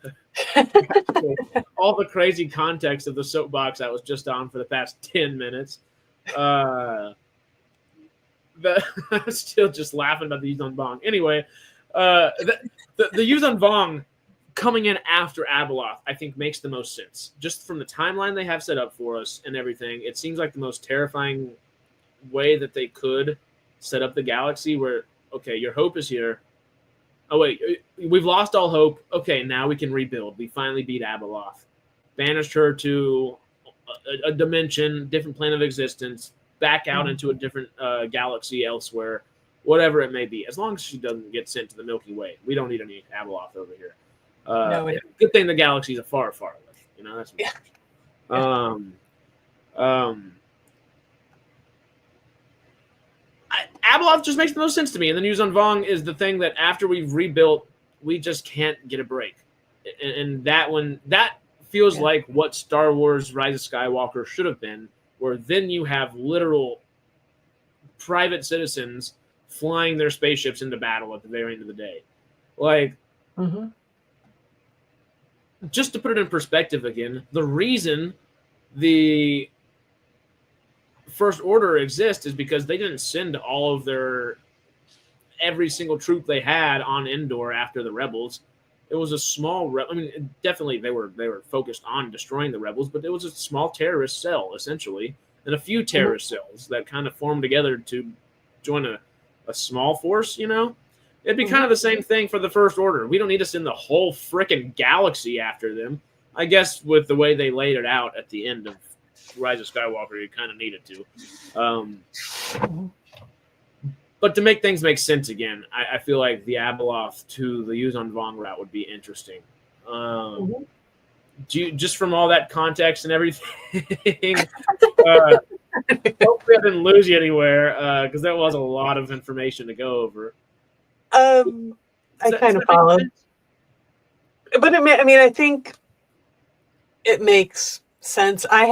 all the crazy context of the soapbox I was just on for the past 10 minutes. I'm still just laughing about the Yuuzhan Vong. Anyway, the Yuuzhan Vong coming in after Abeloth, I think, makes the most sense. Just from the timeline they have set up for us and everything, it seems like the most terrifying way that they could set up the galaxy where, okay, your hope is here. Oh, wait, we've lost all hope. Okay, now we can rebuild. We finally beat Abeloth. Banished her to a dimension, different plane of existence, back out into a different galaxy elsewhere, whatever it may be. As long as she doesn't get sent to the Milky Way. We don't need any Abeloth over here.
No,
good thing the galaxies are far, far away. You know, that's
Yeah.
Abeloth just makes the most sense to me. And the news on Vong is the thing that after we've rebuilt, we just can't get a break. And that one, that feels like what Star Wars Rise of Skywalker should have been, where then you have literal private citizens flying their spaceships into battle at the very end of the day. Like, just to put it in perspective again, the reason the First Order exists is because they didn't send all of every single troop they had on Endor after the rebels. It was a small I mean, definitely they were focused on destroying the rebels, but it was a small terrorist cell essentially, and a few terrorist cells that kind of formed together to join a small force. You know, it'd be kind of the same thing for the First Order. We don't need to send the whole frickin' galaxy after them. I guess with the way they laid it out at the end of Rise of Skywalker, you kind of needed to. But to make things make sense again, I feel like the Abeloth to the Yuuzhan Vong route would be interesting. Just from all that context and everything, hopefully I didn't lose you anywhere, because that was a lot of information to go over.
I kind of followed. But I mean, I think it makes sense. I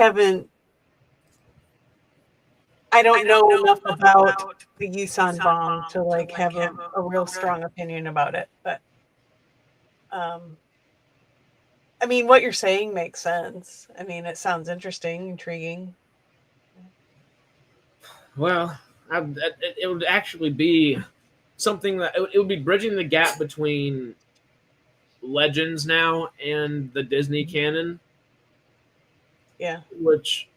don't know enough about the Yuuzhan Vong to like have a real strong opinion about it. But I mean, what you're saying makes sense. I mean, it sounds interesting, intriguing.
Well, it would actually be something that it would be bridging the gap between Legends now and the Disney canon.
Yeah.
Which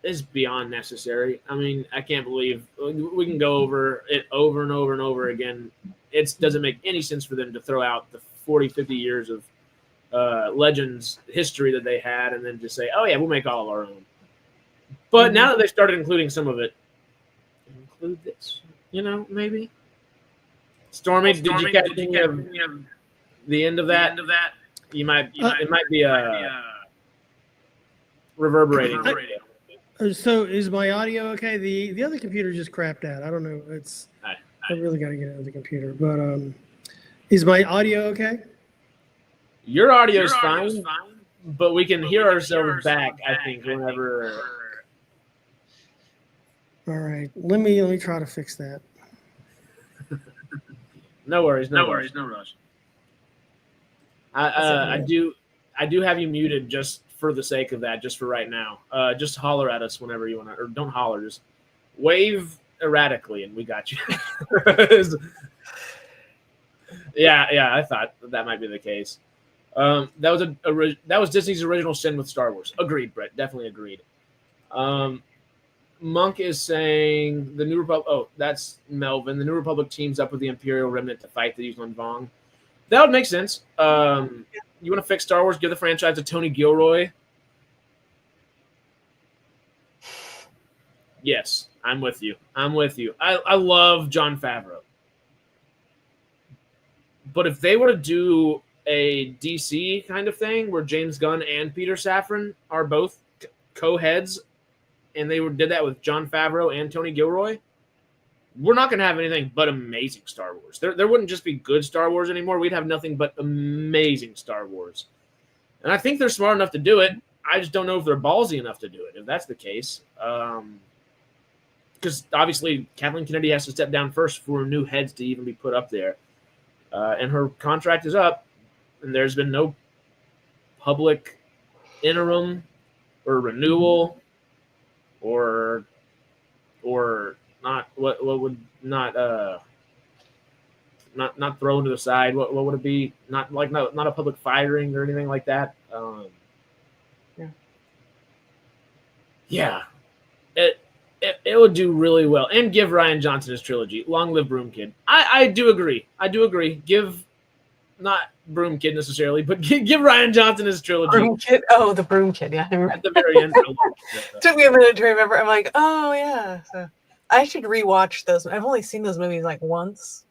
is beyond necessary. I mean, I can't believe we can go over it over and over and over again. It doesn't make any sense for them to throw out the 40, 50 years of Legends history that they had and then just say, oh, yeah, we'll make all of our own. But now that they've started including some of it, include this, you know, maybe. Stormy, did you catch any of the end of that? It might be reverberating.
So is my audio okay? The other computer just crapped out. I don't know. I really got to get another computer. But is my audio okay?
Your audio's fine, but we can hear ourselves back, I think, whenever.
All right. Let me try to fix that.
No worries. No rush. I do have you muted just for the sake of that, just for right now. Just holler at us whenever you want to, or don't holler, just wave erratically, and we got you. Yeah, I thought that might be the case. That was Disney's original sin with Star Wars. Agreed, Brett. Definitely agreed. Monk is saying the New Republic. Oh, that's Melvin. The New Republic teams up with the Imperial Remnant to fight the Yuuzhan Vong. That would make sense. You want to fix Star Wars? Give the franchise to Tony Gilroy. Yes, I'm with you. I love Jon Favreau. But if they were to do a DC kind of thing where James Gunn and Peter Safran are both co-heads, and they did that with Jon Favreau and Tony Gilroy, we're not going to have anything but amazing Star Wars. There wouldn't just be good Star Wars anymore. We'd have nothing but amazing Star Wars. And I think they're smart enough to do it. I just don't know if they're ballsy enough to do it, if that's the case. Because obviously Kathleen Kennedy has to step down first for new heads to even be put up there. And her contract is up, and there's been no public interim or renewal or not what would not thrown to the side. What would it be? Not a public firing or anything like that. Yeah. It would do really well, and give Rian Johnson his trilogy. Long live Broom Kid. I do agree. Give not Broom Kid necessarily, but give Rian Johnson his trilogy.
Broom Kid. Oh, the Broom Kid. Yeah, I remember.
At the very end.
Took me a minute to remember. I'm like, oh yeah. So I should rewatch those. I've only seen those movies like once,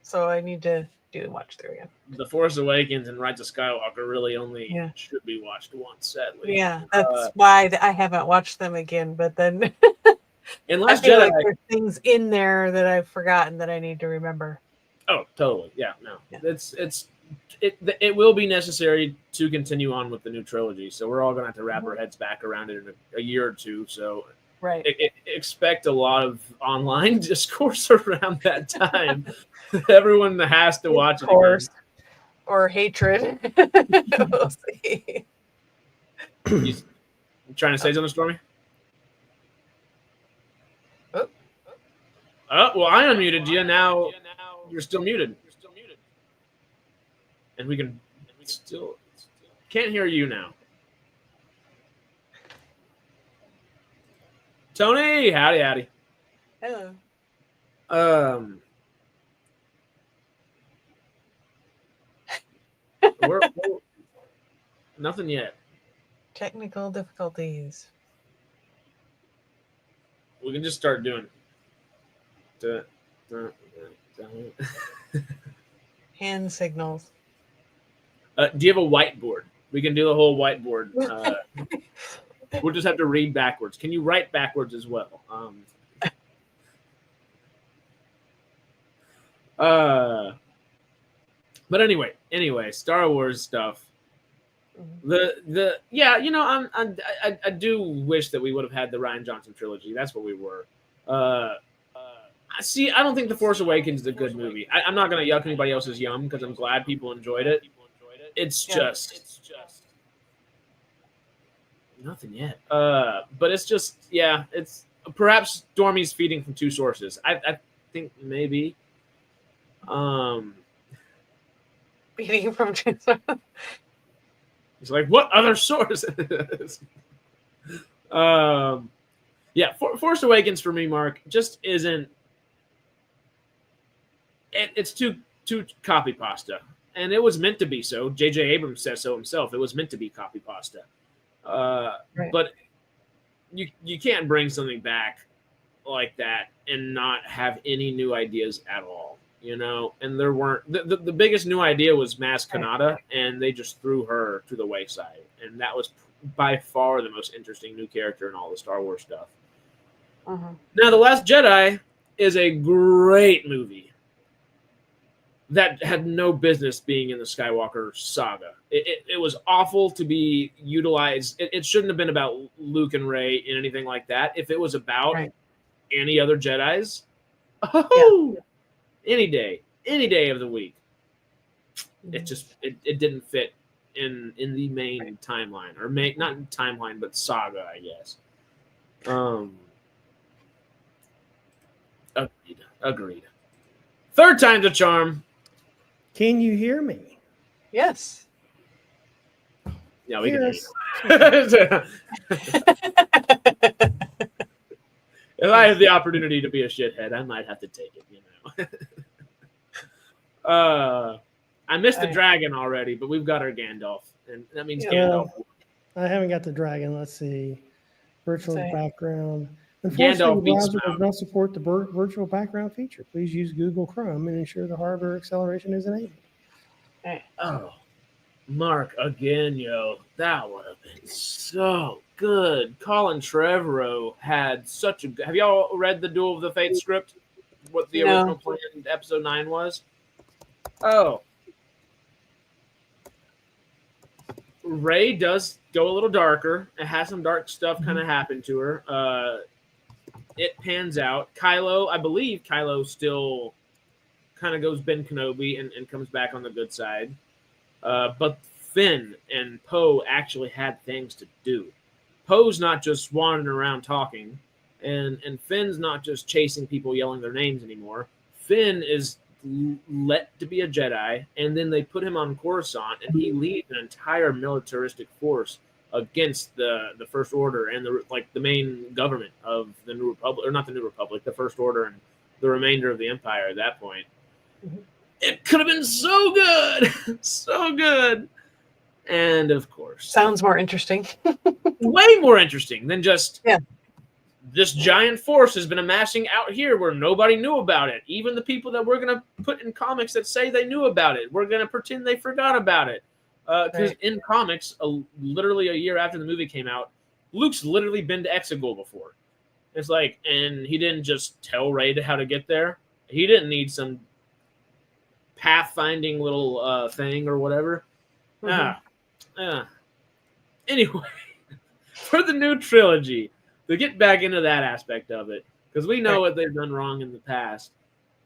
so I need to do watch through again.
The Force Awakens and Rise of Skywalker really only
Yeah.
should be watched once, sadly.
Yeah, that's why I haven't watched them again. But then
And
I
Last
feel
Jedi.
like there's things in there that I've forgotten that I need to remember.
Oh, totally. Yeah, no.
Yeah.
It will be necessary to continue on with the new trilogy. So we're all going to have to wrap our heads back around it in a year or two. So
Right.
expect a lot of online discourse around that time. Everyone has to watch it again.
Or hatred. We'll see.
You trying to say something, Stormy?
Oh.
Oh, well, I unmuted you. Now you're still muted. And we still can't hear you now. Tony, howdy.
Hello.
We're nothing yet.
Technical difficulties.
We can just start doing.
Hand signals.
Do you have a whiteboard? We can do the whole whiteboard. We'll just have to read backwards. Can you write backwards as well? But anyway, Star Wars stuff. I do wish that we would have had the Rian Johnson trilogy. That's what we were. See, I don't think The Force Awakens is a good movie. I'm not going to yuck anybody else's yum because I'm glad people enjoyed it. It's just nothing yet. But it's just, it's perhaps Stormy's feeding from two sources. I think maybe.
Feeding from two sources.
He's like, what other source? Force Awakens for me, Mark, just isn't. It's too copy pasta, and it was meant to be so. J.J. Abrams says so himself. It was meant to be copy pasta,
Right.
But you can't bring something back like that and not have any new ideas at all. And there weren't. The biggest new idea was Maz Kanata, and they just threw her to the wayside, and that was by far the most interesting new character in all the Star Wars stuff.
Uh-huh.
Now, The Last Jedi is a great movie that had no business being in the Skywalker saga. It was awful to be utilized. It shouldn't have been about Luke and Rey and anything like that. If it was about any other Jedis, any day of the week. It just it didn't fit in the main timeline, or not timeline, but saga, I guess. Agreed. Third time's a charm.
Can you hear me?
Yes.
Yeah, we can hear you. If I have the opportunity to be a shithead, I might have to take it, I missed the dragon already, but we've got our Gandalf, and that means Gandalf.
I haven't got the dragon. Let's see. Virtual background.
Gandalf
Unfortunately, the browser does not support the virtual background feature. Please use Google Chrome and ensure the hardware acceleration is enabled.
Oh, Mark, again, that would have been so good. Colin Trevorrow had such a. Have y'all read the Duel of the Fates script? What the original plan in episode 9 was? Oh. Rey does go a little darker. It has some dark stuff kind of happen to her. It pans out. I believe Kylo still kind of goes Ben Kenobi and comes back on the good side. But Finn and Poe actually had things to do. Poe's not just wandering around talking, and Finn's not just chasing people yelling their names anymore. Finn is let to be a Jedi, and then they put him on Coruscant, and he leads an entire militaristic force against the First Order and the main government of the New Republic, or not the New Republic, the First Order and the remainder of the Empire at that point. It could have been so good, so good. And of course,
sounds more interesting.
way more interesting than just this giant force has been amassing out here where nobody knew about it. Even the people that we're going to put in comics that say they knew about it, we're going to pretend they forgot about it. Because in comics, literally a year after the movie came out, Luke's literally been to Exegol before. It's like, and he didn't just tell Rey how to get there. He didn't need some pathfinding little thing or whatever. Anyway, for the new trilogy, to get back into that aspect of it, because we know what they've done wrong in the past,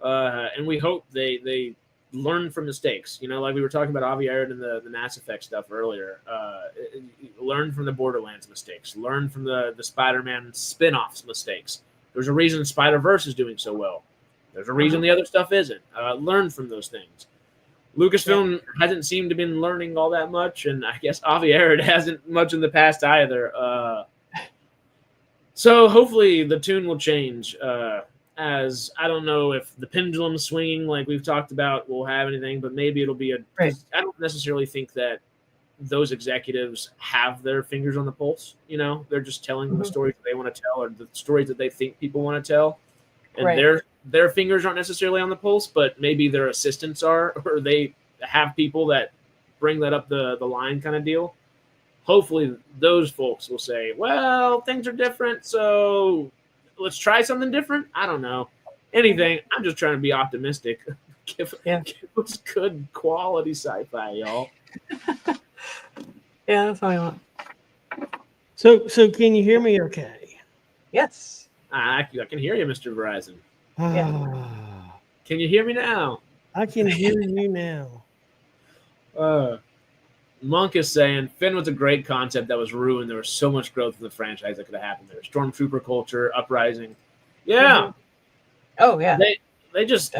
and we hope they learn from mistakes. You know, like we were talking about Avi Arad and the Mass Effect stuff earlier. Learn from the Borderlands mistakes. Learn from the Spider-Man spin-offs mistakes. There's a reason Spider-Verse is doing so well. There's a reason the other stuff isn't. Learn from those things. Lucasfilm hasn't seemed to been learning all that much, and I guess Avi Arad hasn't much in the past either. So hopefully the tune will change. As I don't know if the pendulum swinging like we've talked about will have anything, but maybe it'll be I don't necessarily think that those executives have their fingers on the pulse. You know, they're just telling the stories that they want to tell, or the stories that they think people want to tell, and their fingers aren't necessarily on the pulse, but maybe their assistants are, or they have people that bring that up the line kind of deal. Hopefully those folks will say, well, things are different, so let's try something different. I don't know. Anything. I'm just trying to be optimistic. Give us good quality sci-fi, y'all.
Yeah, that's all I want.
So can you hear me okay?
Yes.
I can hear you, Mr. Verizon.
Yeah.
Can you hear me now?
I can hear you now.
Monk is saying Finn was a great concept that was ruined. There was so much growth in the franchise that could have happened there. Stormtrooper culture, uprising. Yeah.
Oh, yeah.
They just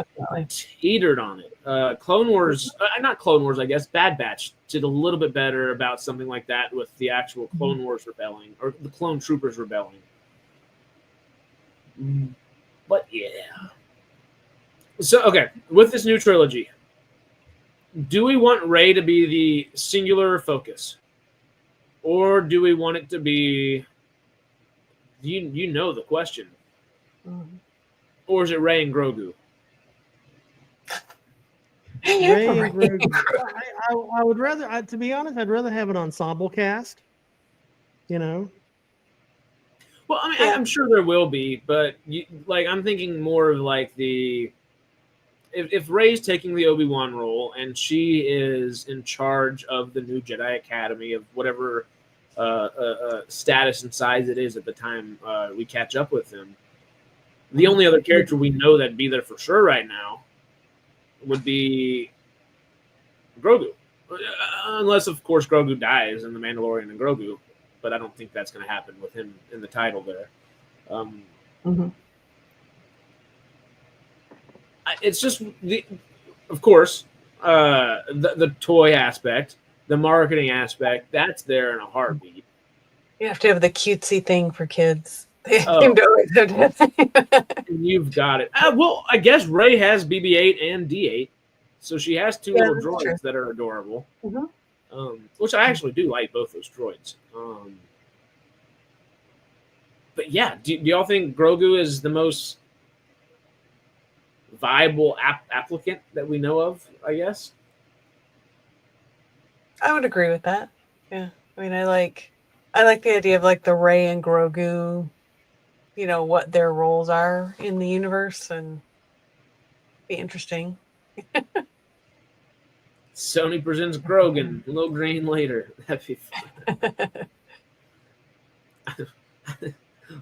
teetered on it. Clone Wars, not Clone Wars, I guess, Bad Batch did a little bit better about something like that with the actual Clone Wars rebelling, or the Clone Troopers rebelling. But yeah. So, okay, with this new trilogy, do we want Rey to be the singular focus? Or do we want it to be, you know the question. Or is it Rey and Grogu?
Rey and Grogu. I would rather, to be honest, I'd rather have an ensemble cast. You know?
Well, I mean, I'm sure there will be, but I'm thinking more of like if Rey's taking the Obi-Wan role and she is in charge of the new Jedi Academy of whatever status and size it is at the time we catch up with them, the only other character we know that'd be there for sure right now would be Grogu. Unless, of course, Grogu dies in The Mandalorian and Grogu. But I don't think that's going to happen with him in the title there. It's just, of course, the toy aspect, the marketing aspect, that's there in a heartbeat.
You have to have the cutesy thing for kids. They seem to always have that.
You've got it. Well, I guess Rey has BB-8 and D-8, so she has two little droids that are adorable. Which I actually do like both those droids. But yeah, do y'all think Grogu is the most viable applicant that we know of, I guess?
I would agree with that. Yeah. I mean, I like the idea of like the Rey and Grogu, you know, what their roles are in the universe, and be interesting.
Sony presents Grogan, Low Grain later. That'd be fun.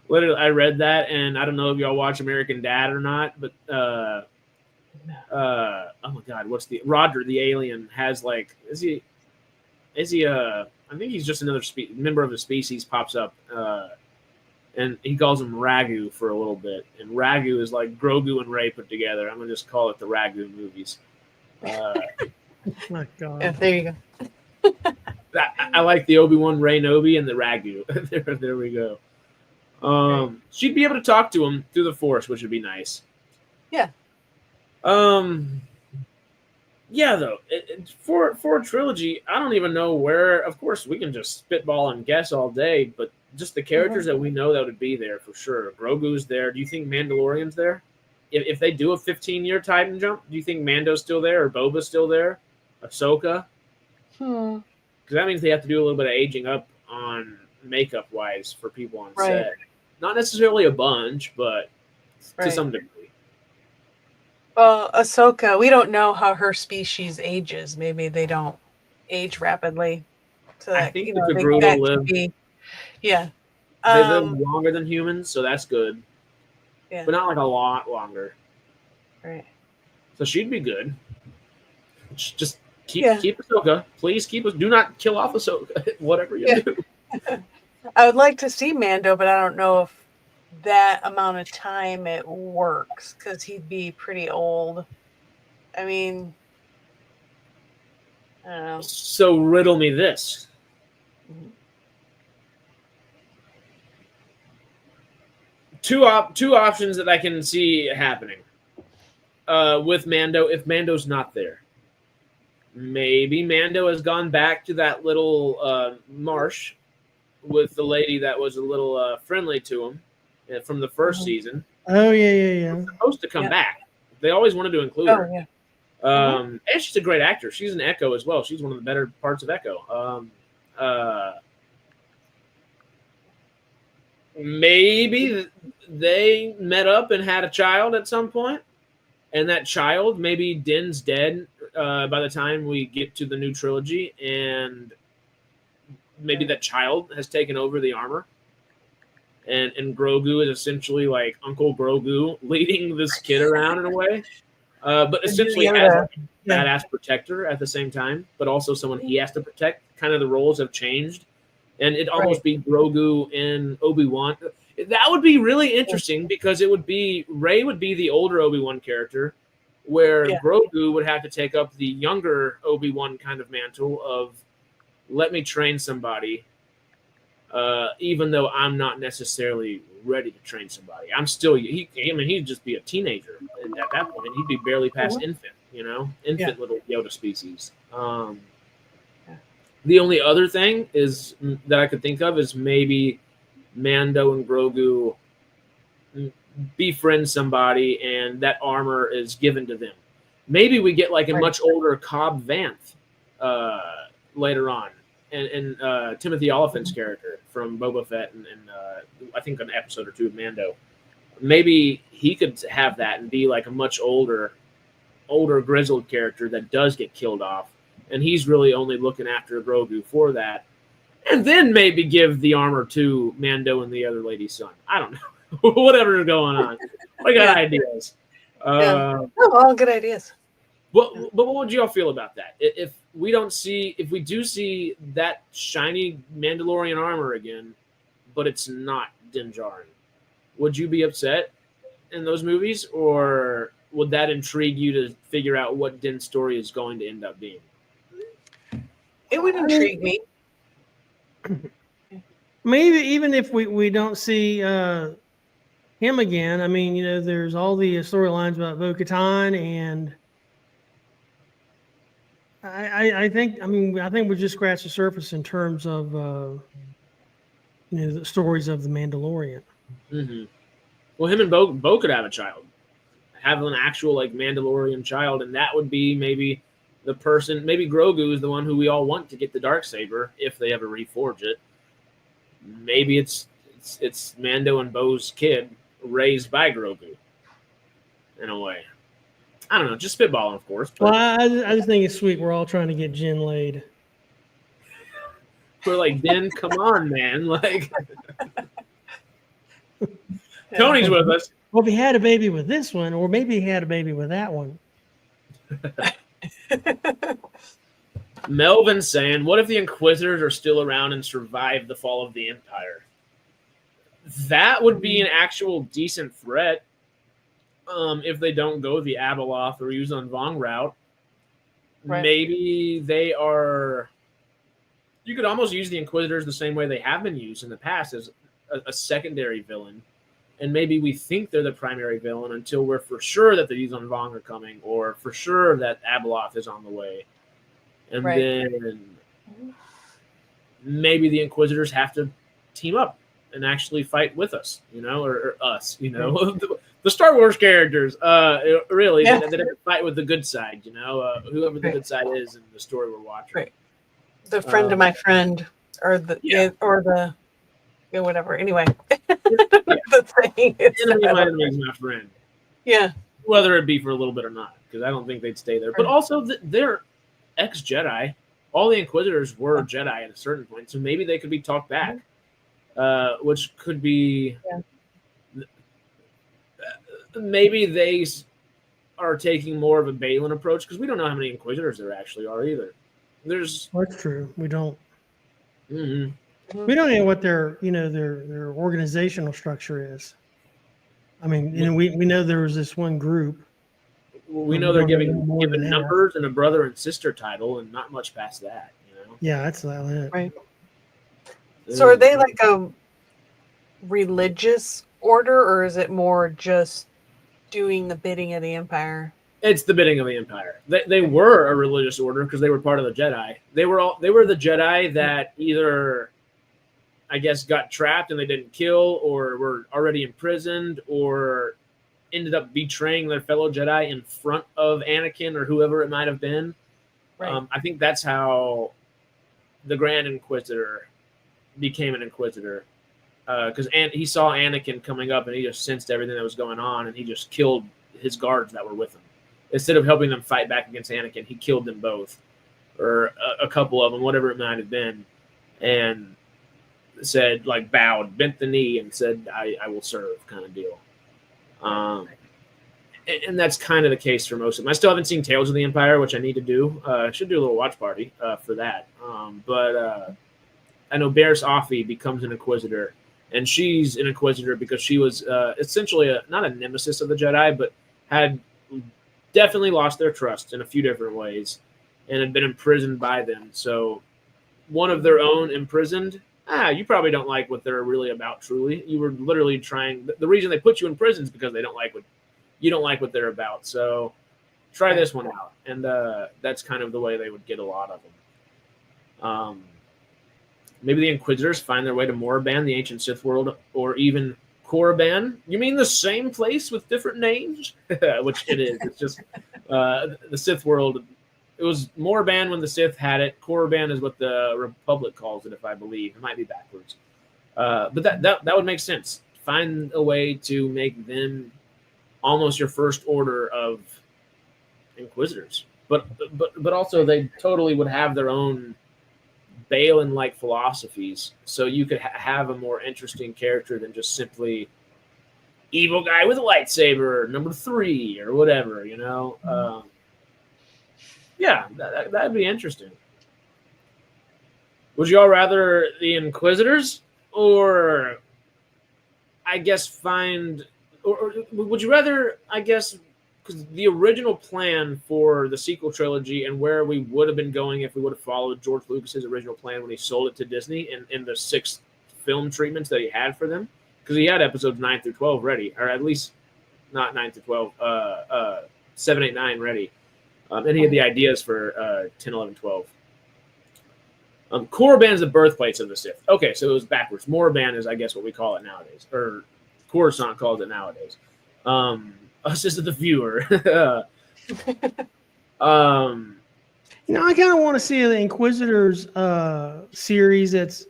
Literally, I read that, and I don't know if y'all watch American Dad or not, but oh my God, what's Roger the alien has like is he I think he's just another member of the species pops up, and he calls him Ragu for a little bit, and Ragu is like Grogu and Rey put together. I'm gonna just call it the Ragu movies.
Oh my God.
Yeah, there you go.
I like the Obi-Wan Rey Nobi and the Ragu. there we go. She'd be able to talk to him through the Force, which would be nice.
Yeah.
Yeah, though, for a trilogy, I don't even know where. Of course, we can just spitball and guess all day, but just the characters that we know that would be there for sure. Grogu's there. Do you think Mandalorian's there? If they do a 15-year Titan jump, do you think Mando's still there or Boba's still there? Ahsoka? Because that means they have to do a little bit of aging up on makeup-wise for people on set. Not necessarily a bunch, but to some degree.
Well, Ahsoka, we don't know how her species ages. Maybe they don't age rapidly. So that,
I think the Togruta live.
Yeah.
They live longer than humans, so that's good.
Yeah.
But not like a lot longer.
Right.
So she'd be good. Just keep Ahsoka. Please keep us. Do not kill off Ahsoka. Whatever you do.
I would like to see Mando, but I don't know if that amount of time it works because he'd be pretty old. I mean, I don't know.
So riddle me this. Two options that I can see happening with Mando if Mando's not there. Maybe Mando has gone back to that little marsh with the lady that was a little friendly to him from the first season.
Oh, yeah.
She's supposed to come back. They always wanted to include her.
Yeah.
And she's a great actor. She's an Echo as well. She's one of the better parts of Echo. Maybe they met up and had a child at some point, and that child, maybe Din's dead by the time we get to the new trilogy, and maybe that child has taken over the armor, and Grogu is essentially like Uncle Grogu leading this kid around in a way, but essentially as a badass protector at the same time, but also someone he has to protect. Kind of the roles have changed, and it'd almost be Grogu and Obi-Wan. That would be really interesting because it would be Rey would be the older Obi-Wan character, where Grogu would have to take up the younger Obi-Wan kind of mantle of let me train somebody, even though I'm not necessarily ready to train somebody. I'm still he'd just be a teenager, and at that point he'd be barely past infant, little Yoda species. The only other thing is that I could think of is maybe Mando and Grogu befriend somebody and that armor is given to them. Maybe we get like a much older Cobb Vanth later on, and Timothy Oliphant's character from Boba Fett and I think an episode or two of Mando. Maybe he could have that and be like a much older grizzled character that does get killed off, and he's really only looking after Grogu for that. And then maybe give the armor to Mando and the other lady's son. I don't know. Whatever's going on. I got ideas.
All good ideas.
But what would you all feel about that? If we do see that shiny Mandalorian armor again, but it's not Din Djarin, would you be upset in those movies, or would that intrigue you to figure out what Din's story is going to end up being?
It would intrigue me.
Maybe even if we don't see him again. I mean, there's all the storylines about Bo-Katan, and I think we just scratched the surface in terms of the stories of the Mandalorian.
Mm-hmm. Well, him and Bo could have a child, have an actual like Mandalorian child, and that would be maybe the person. Maybe Grogu is the one who we all want to get the Darksaber if they ever reforge it. Maybe it's Mando and Bo's kid raised by Grogu in a way. I don't know, just spitballing, of course.
Well, I just think it's sweet. We're all trying to get Jin laid.
We're like, Din, come on, man. Like, Tony's with us.
Well, if he had a baby with this one, or maybe he had a baby with that one.
Melvin saying, what if the Inquisitors are still around and survive the fall of the Empire? That would be an actual decent threat. If they don't go the Abeloth or Yuzan Vong route. Right. Maybe they are... You could almost use the Inquisitors the same way they have been used in the past, as a secondary villain. And maybe we think they're the primary villain until we're for sure that the Yuzan Vong are coming, or for sure that Abeloth is on the way. And then maybe the Inquisitors have to team up and actually fight with us, or us, the Star Wars characters, really,
Yeah.
that fight with the good side, whoever the good side is in the story we're watching.
Right. The friend of my friend, or whatever. Anyway, the thing is,
enemy of my enemy is my friend.
Yeah.
Whether it be for a little bit or not, because I don't think they'd stay there. But also, they're ex-Jedi. All the Inquisitors were Jedi at a certain point, so maybe they could be talked back, which could be. Yeah. Maybe they are taking more of a Balin approach, because we don't know how many Inquisitors there actually are either. That's
true. We don't.
Mm-hmm.
We don't know what their organizational structure is. I mean, we know there was this one group.
We know they're given numbers and a brother and sister title, and not much past that.
Yeah, that's it.
Right. So, are they like a religious order, or is it more just doing the bidding of the Empire?
It's the bidding of the Empire. They were a religious order because they were part of the Jedi. They were the Jedi that either, I guess, got trapped and they didn't kill, or were already imprisoned, or ended up betraying their fellow Jedi in front of Anakin or whoever it might have been. Right. I think that's how the Grand Inquisitor became an Inquisitor, because he saw Anakin coming up and he just sensed everything that was going on, and he just killed his guards that were with him. Instead of helping them fight back against Anakin, he killed them both, or a couple of them, whatever it might have been, and said, bowed, bent the knee, and said, I will serve, kind of deal. And that's kind of the case for most of them. I still haven't seen Tales of the Empire, which I need to do. I should do a little watch party for that. But I know Barriss Offee becomes an Inquisitor, and she's an Inquisitor because she was essentially not a nemesis of the Jedi, but had definitely lost their trust in a few different ways and had been imprisoned by them. So one of their own imprisoned, you probably don't like what they're really about truly. You were literally trying. The reason they put you in prison is because they don't like what they're about. So try this one out. And that's kind of the way they would get a lot of them. Maybe the Inquisitors find their way to Moraband, the ancient Sith world, or even Korriban. You mean the same place with different names? Which it is. It's just the Sith world. It was Moraband when the Sith had it. Korriban is what the Republic calls it, if I believe. It might be backwards. But that would make sense. Find a way to make them almost your first order of Inquisitors. But also they totally would have their own Balin-like philosophies, so you could have a more interesting character than just simply evil guy with a lightsaber, number 3, or whatever, Yeah, that'd be interesting. Would you all rather the Inquisitors, or I guess or would you rather, I guess, because the original plan for the sequel trilogy and where we would have been going if we would have followed George Lucas's original plan when he sold it to Disney in the 6 film treatments that he had for them, because he had episodes 9 through 12 ready, or at least not 9 through 12, 7, 8, 9 ready. And he had the ideas for 10, 11, 12. Korriban is the birthplace of the Sith. Okay, so it was backwards. Moraband is, I guess, what we call it nowadays, or Coruscant calls it nowadays. Us as the viewer.
I kind of want to see the Inquisitors series that's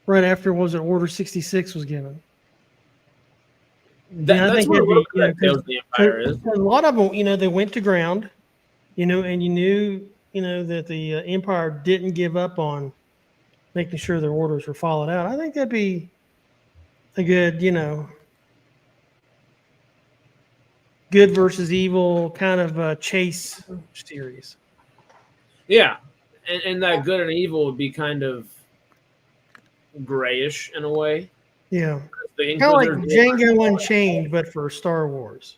right after Order 66 was given.
That's what Tales of the Empire is.
A lot of them, they went to ground, and you knew, that the Empire didn't give up on making sure their orders were followed out. I think that'd be a good, good versus evil kind of chase series.
Yeah, and that good and evil would be kind of grayish in a way.
Yeah. Kind of like Django Unchained, but for Star Wars.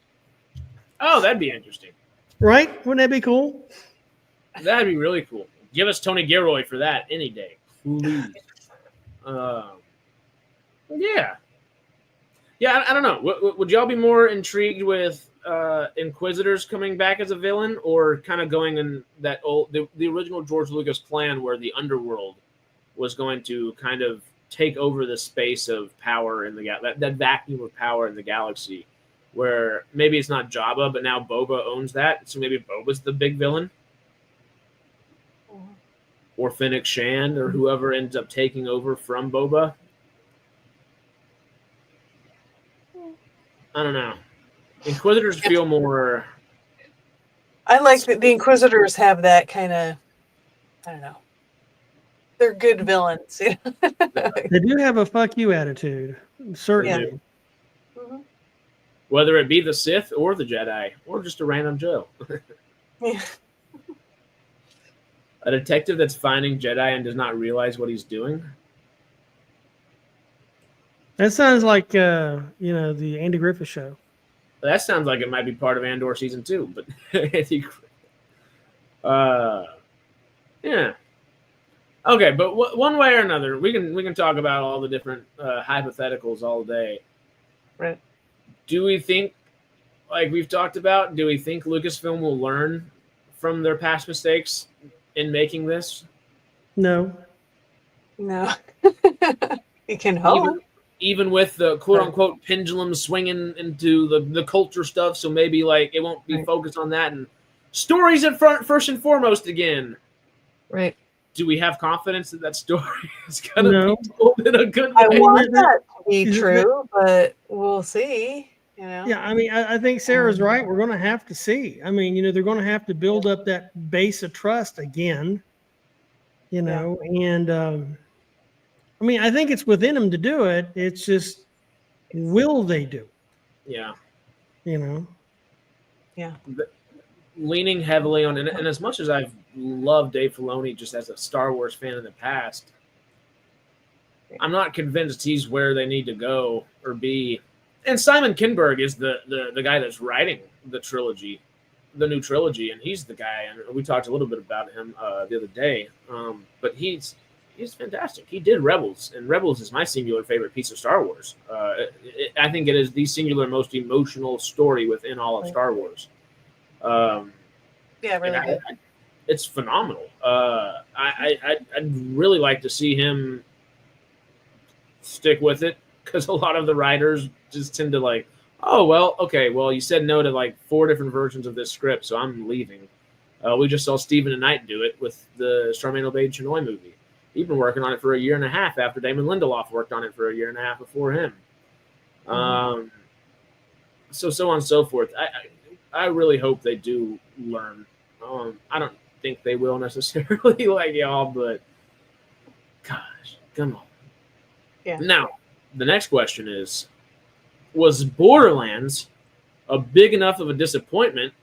Oh, that'd be interesting.
Right? Wouldn't that be cool?
That'd be really cool. Give us Tony Gilroy for that any day. Please. Yeah. Yeah, I don't know. Would y'all be more intrigued with Inquisitors coming back as a villain, or kind of going in that the original George Lucas plan where the underworld was going to kind of take over the space of power in the that vacuum of power in the galaxy, where maybe it's not Jabba, but now Boba owns that. So maybe Boba's the big villain, or Fennec Shand, or whoever ends up taking over from Boba. I don't know. Inquisitors feel more.
I like that the Inquisitors have that kind of, I don't know. They're good villains.
They do have a fuck you attitude, certainly.
Yeah. Mm-hmm.
Whether it be the Sith or the Jedi, or just a random Joe.
Yeah.
A detective that's finding Jedi and does not realize what he's doing.
That sounds like the Andy Griffith Show.
That sounds like it might be part of Andor season 2, but yeah. Okay, but one way or another, we can talk about all the different hypotheticals all day.
Right.
Do we think, like we've talked about, do we think Lucasfilm will learn from their past mistakes in making this?
No.
No. You can hope.
Even with the quote-unquote pendulum swinging into the culture stuff, so maybe like it won't be focused on that, and stories at first and foremost again.
Right.
Do we have confidence that story is going to be told in a good way?
I want that to be true, but we'll see. You know?
Yeah, I mean, I think Sarah's right. We're going to have to see. I mean, they're going to have to build up that base of trust again, and I mean, I think it's within them to do it. It's just, will they do it?
Yeah.
Yeah.
Leaning heavily on, and as much as I've loved Dave Filoni just as a Star Wars fan in the past, I'm not convinced he's where they need to go or be. And Simon Kinberg is the guy that's writing the trilogy, the new trilogy, and he's the guy. And we talked a little bit about him the other day. But he's fantastic. He did Rebels, and Rebels is my singular favorite piece of Star Wars. I think it is the singular most emotional story within all of Star Wars.
Yeah, really good.
It's phenomenal. I'd really like to see him stick with it, because a lot of the writers just tend to like, oh, well, okay, well, you said no to like 4 different versions of this script, so I'm leaving. We just saw Stephen and Knight do it with the Starman Obeyed Chinoy movie. He'd been working on it for a year and a half after Damon Lindelof worked on it for a year and a half before him. So on and so forth. I really hope they do learn. I don't think they will necessarily like y'all, but gosh, come on.
Yeah.
Now, the next question is, was Borderlands a big enough of a disappointment?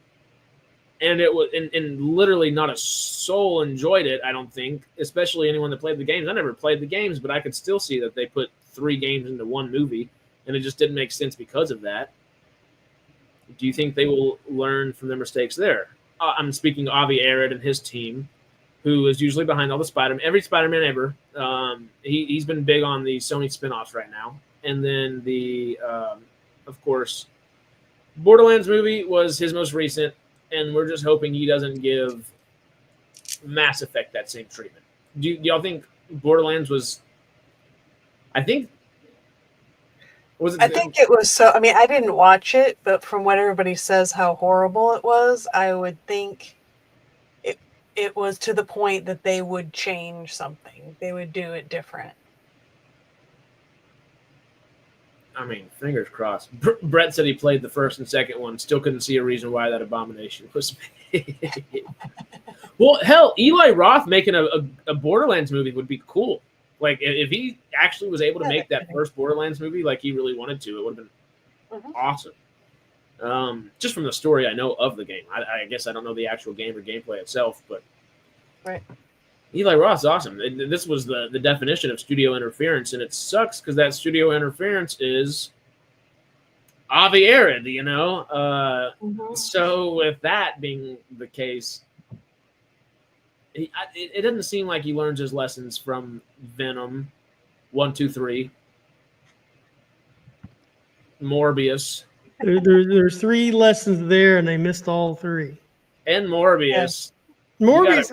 And it was, and literally not a soul enjoyed it, I don't think, especially anyone that played the games. I never played the games, but I could still see that they put 3 games into one movie, and it just didn't make sense because of that. Do you think they will learn from their mistakes there? I'm speaking of Avi Arad and his team, who is usually behind all the Spider-Man, every Spider-Man ever. He's been big on the Sony spinoffs right now. And then of course, Borderlands movie was his most recent, and we're just hoping he doesn't give Mass Effect that same treatment. Do y'all think Borderlands was? I think
it was so. I mean, I didn't watch it, but from what everybody says, how horrible it was, I would think it was to the point that they would change something. They would do it different.
I mean, fingers crossed. Brett said he played the first and second one. Still couldn't see a reason why that abomination was made. Well, hell, Eli Roth making a Borderlands movie would be cool. Like, if he actually was able to make that first Borderlands movie like he really wanted to, it would have been awesome. Just from the story I know of the game. I guess I don't know the actual game or gameplay itself, but Eli Roth's awesome. This was the definition of studio interference, and it sucks because that studio interference is Avi Arad, So with that being the case, it doesn't seem like he learns his lessons from Venom 1, 2, 3, Morbius.
There's 3 lessons there, and they missed all 3.
And Morbius.
Morbius,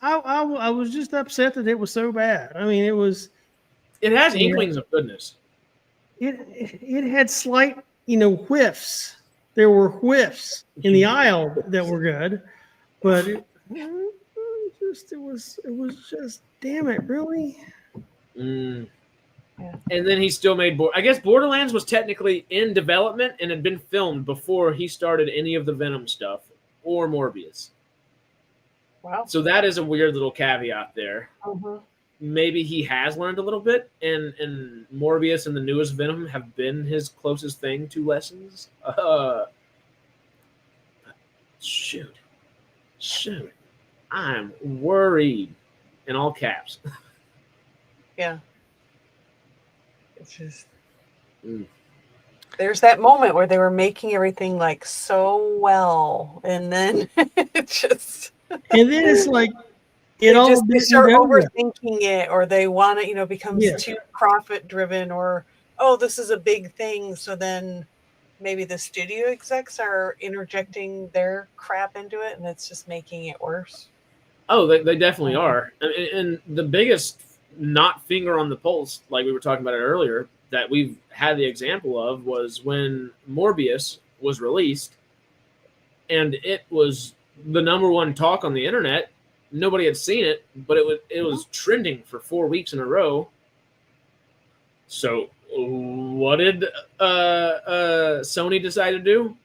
I was just upset that it was so bad. I mean, it was
It has inklings of goodness.
It had slight, whiffs. There were whiffs in the aisle that were good, but it was just, damn it, really.
Mm. Yeah. And then he still made. I guess Borderlands was technically in development and had been filmed before he started any of the Venom stuff or Morbius.
Wow.
So that is a weird little caveat there.
Mm-hmm.
Maybe he has learned a little bit, and Morbius and the newest Venom have been his closest thing to lessons. Shoot, I'm worried, in all caps.
Yeah, it's just there's that moment where they were making everything like so well, and then it just
and then it's like.
They start overthinking it, or they want it, becomes too profit driven, or, oh, this is a big thing. So then maybe the studio execs are interjecting their crap into it, and it's just making it worse.
Oh, they definitely are. And the biggest not finger on the pulse, like we were talking about it earlier, that we've had the example of was when Morbius was released, and it was the number one talk on the internet. Nobody had seen it, but it was trending for 4 weeks in a row. So what did Sony decide to do?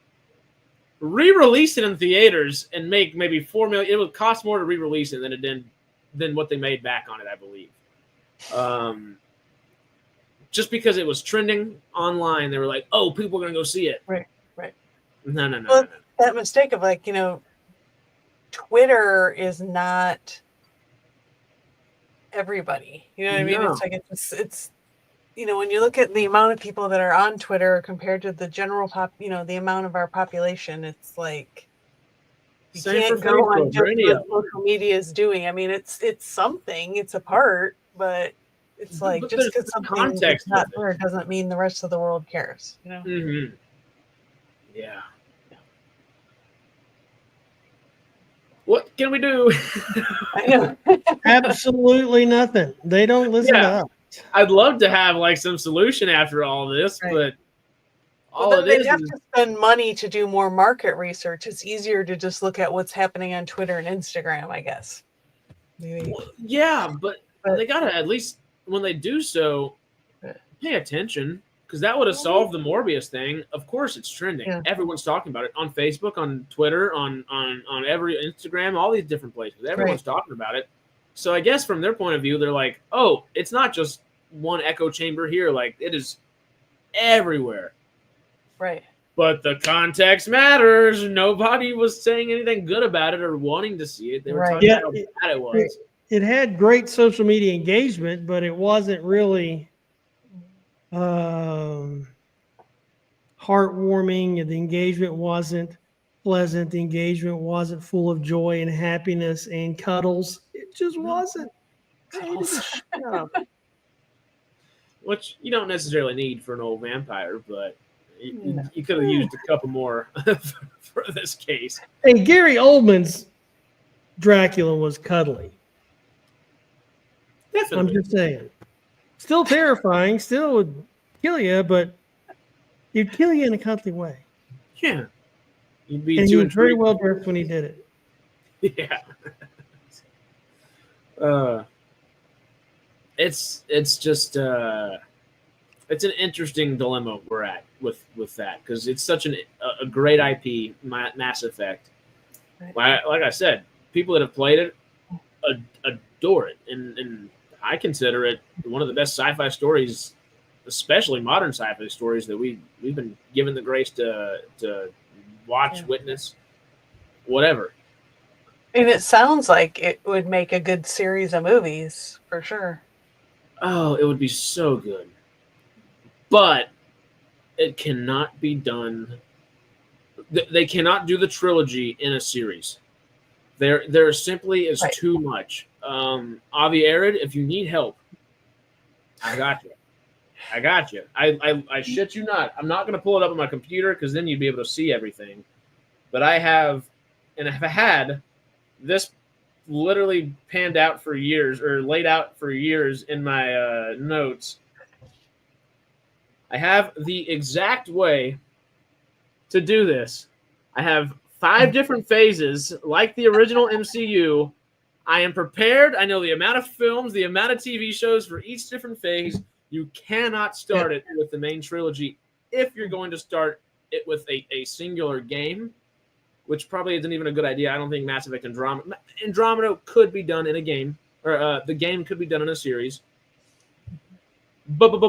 Re-release it in theaters and make maybe $4 million. It would cost more to re-release it than what they made back on it, I believe. Just because it was trending online, they were like, "Oh, people are going to go see it."
Right.
No.
Well, that mistake of Twitter is not everybody. You know what I mean?
No.
It's like it's when you look at the amount of people that are on Twitter compared to the general the amount of our population, it's like you can't go on just what social media is doing. I mean, it's something, it's a part, but it's like just because something is not there doesn't mean the rest of the world cares.
Mm-hmm. Yeah. What can we do?
I know.
Absolutely nothing. They don't listen to us.
I'd love to have some solution after all this, but
they'd have to spend money to do more market research. It's easier to just look at what's happening on Twitter and Instagram, I guess. Maybe.
Well, yeah, but they gotta at least when they do so, pay attention. Because that would have solved the Morbius thing. Of course, it's trending. Yeah. Everyone's talking about it on Facebook, on Twitter, on every Instagram, all these different places. Everyone's talking about it. So I guess from their point of view, they're like, "Oh, it's not just one echo chamber here. Like it is everywhere."
Right.
But the context matters. Nobody was saying anything good about it or wanting to see it. They were talking about how bad it was.
It had great social media engagement, but it wasn't really. Heartwarming. The engagement wasn't pleasant. The engagement wasn't full of joy and happiness and cuddles. It just wasn't.
Which you don't necessarily need for an old vampire, but you could have used a couple more for this case.
Hey, Gary Oldman's Dracula was cuddly.
Definitely.
I'm just saying. Still terrifying, still would kill you, but he'd kill you in a cuddly way.
Yeah.
And he was very well dressed when he did
it. Yeah. It's just it's an interesting dilemma we're at with that because it's such a great IP, Mass Effect. Right. Like I said, people that have played it adore it, and I consider it one of the best sci-fi stories, especially modern sci-fi stories that we've been given the grace to watch, witness, whatever.
And it sounds like it would make a good series of movies for sure.
Oh, it would be so good. But it cannot be done. They cannot do the trilogy in a series. There simply is too much. Avi Arid, if you need help, I got you. I shit you not. I'm not going to pull it up on my computer because then you'd be able to see everything. But I have, and I've had this literally panned out for years or laid out for years in my notes. I have the exact way to do this. I have 5 different phases, like the original MCU. I am prepared. I know the amount of films, the amount of TV shows for each different phase. You cannot start it with the main trilogy if you're going to start it with a singular game, which probably isn't even a good idea. I don't think Mass Effect Andromeda could be done in a game, or the game could be done in a series. But it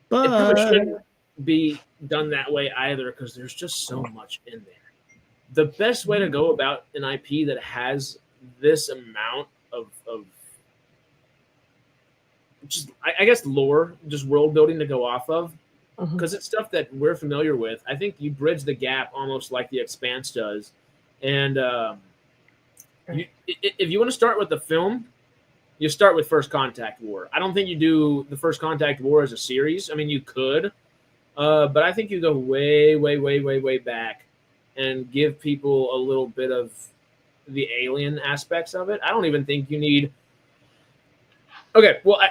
probably shouldn't be done that way either, because there's just so much in there. The best way to go about an IP that has this amount of just, I guess, lore, just world building to go off of, because it's stuff that we're familiar with. I think you bridge the gap almost like The Expanse does. And if you want to start with the film, you start with First Contact War. I don't think you do the First Contact War as a series. I mean, you could, but I think you go way back and give people a little bit of the alien aspects of it. I don't even think you need. Okay, well,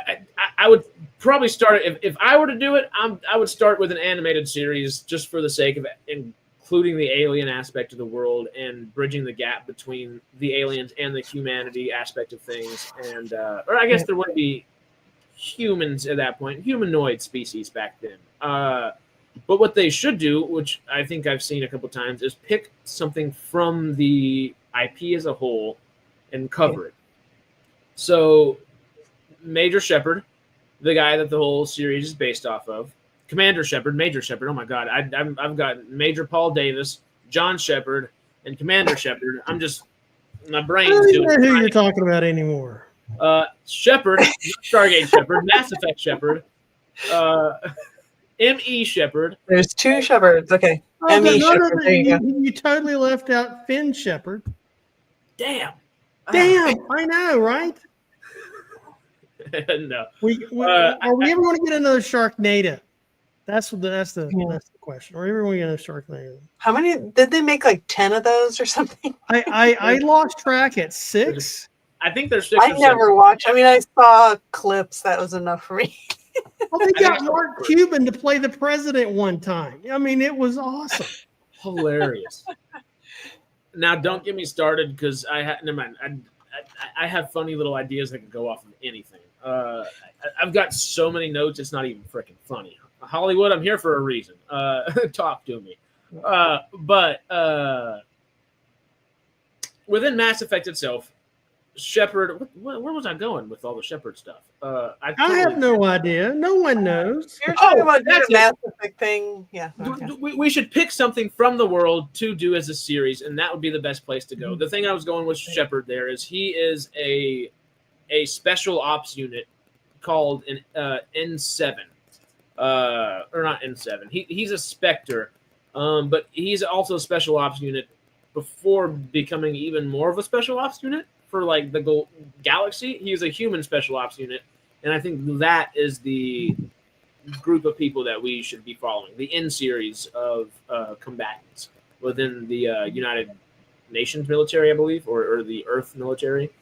I would probably start if I were to do it. I would start with an animated series just for the sake of including the alien aspect of the world and bridging the gap between the aliens and the humanity aspect of things. And or I guess there would be humans at that point, humanoid species back then. But what they should do, which I think I've seen a couple times, is pick something from the IP as a whole and cover it. So Major Shepard, the guy that the whole series is based off of, Commander Shepard, Major Shepard. Oh my God, I've got Major Paul Davis, John Shepard, and Commander Shepard. I'm just my brain's
I don't
doing.
know who you're talking about anymore.
Shepard, Stargate Shepard, Mass Effect Shepard, M.E. Shepard.
There's 2 Shepards. Okay.
Oh,
M.E. Shepard. There you go.
You totally left out Finn Shepard.
Damn.
I know, right?
No.
Are we ever going to get another Sharknado? That's the question. Are we ever going to get another Sharknado?
How many did they make? Like 10 of those or something?
I lost track at 6.
I think there's 6.
I never watched. I mean, I saw clips. That was enough for me.
Well, they got Mark Cuban to play the president one time. I mean, it was awesome.
Hilarious. Now, don't get me started because never mind. I have funny little ideas that can go off of anything. I've got so many notes, it's not even freaking funny. Hollywood, I'm here for a reason. Talk to me. But within Mass Effect itself, Shepard, where was I going with all the Shepard stuff? I
have no idea. No one knows.
You're talking about the Mass Effect thing. Yeah. Okay.
We should pick something from the world to do as a series, and that would be the best place to go. The thing I was going with Shepard there is he is a special ops unit called an N7. Or not N7. He's a Spectre, but he's also a special ops unit before becoming even more of a special ops unit for like the galaxy. He's a human special ops unit, and I think that is the group of people that we should be following. The N series of combatants within the United Nations military, I believe, or the Earth military.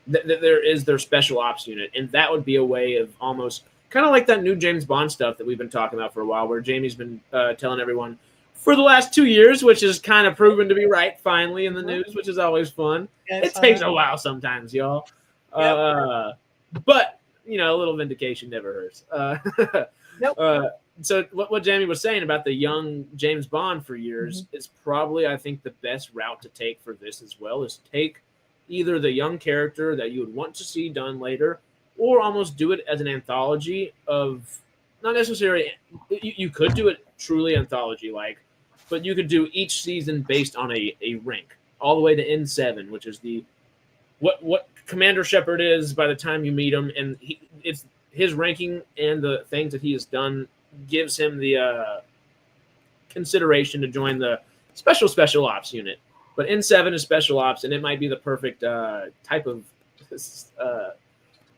There is their special ops unit, and that would be a way of almost kind of like that new James Bond stuff that we've been talking about for a while, where Jamie's been telling everyone for the last 2 years, which is kind of proven to be right finally in the news, which is always fun. It takes a while sometimes, y'all. But, a little vindication never hurts. So what Jamie was saying about the young James Bond for years is probably, I think, the best route to take for this as well, is take either the young character that you would want to see done later, or almost do it as an anthology of, not necessarily, you could do it truly anthology-like, but you could do each season based on a rank, all the way to N7, which is what Commander Shepard is by the time you meet him, and it's his ranking and the things that he has done gives him the consideration to join the special ops unit. But N7 is special ops, and it might be the perfect type of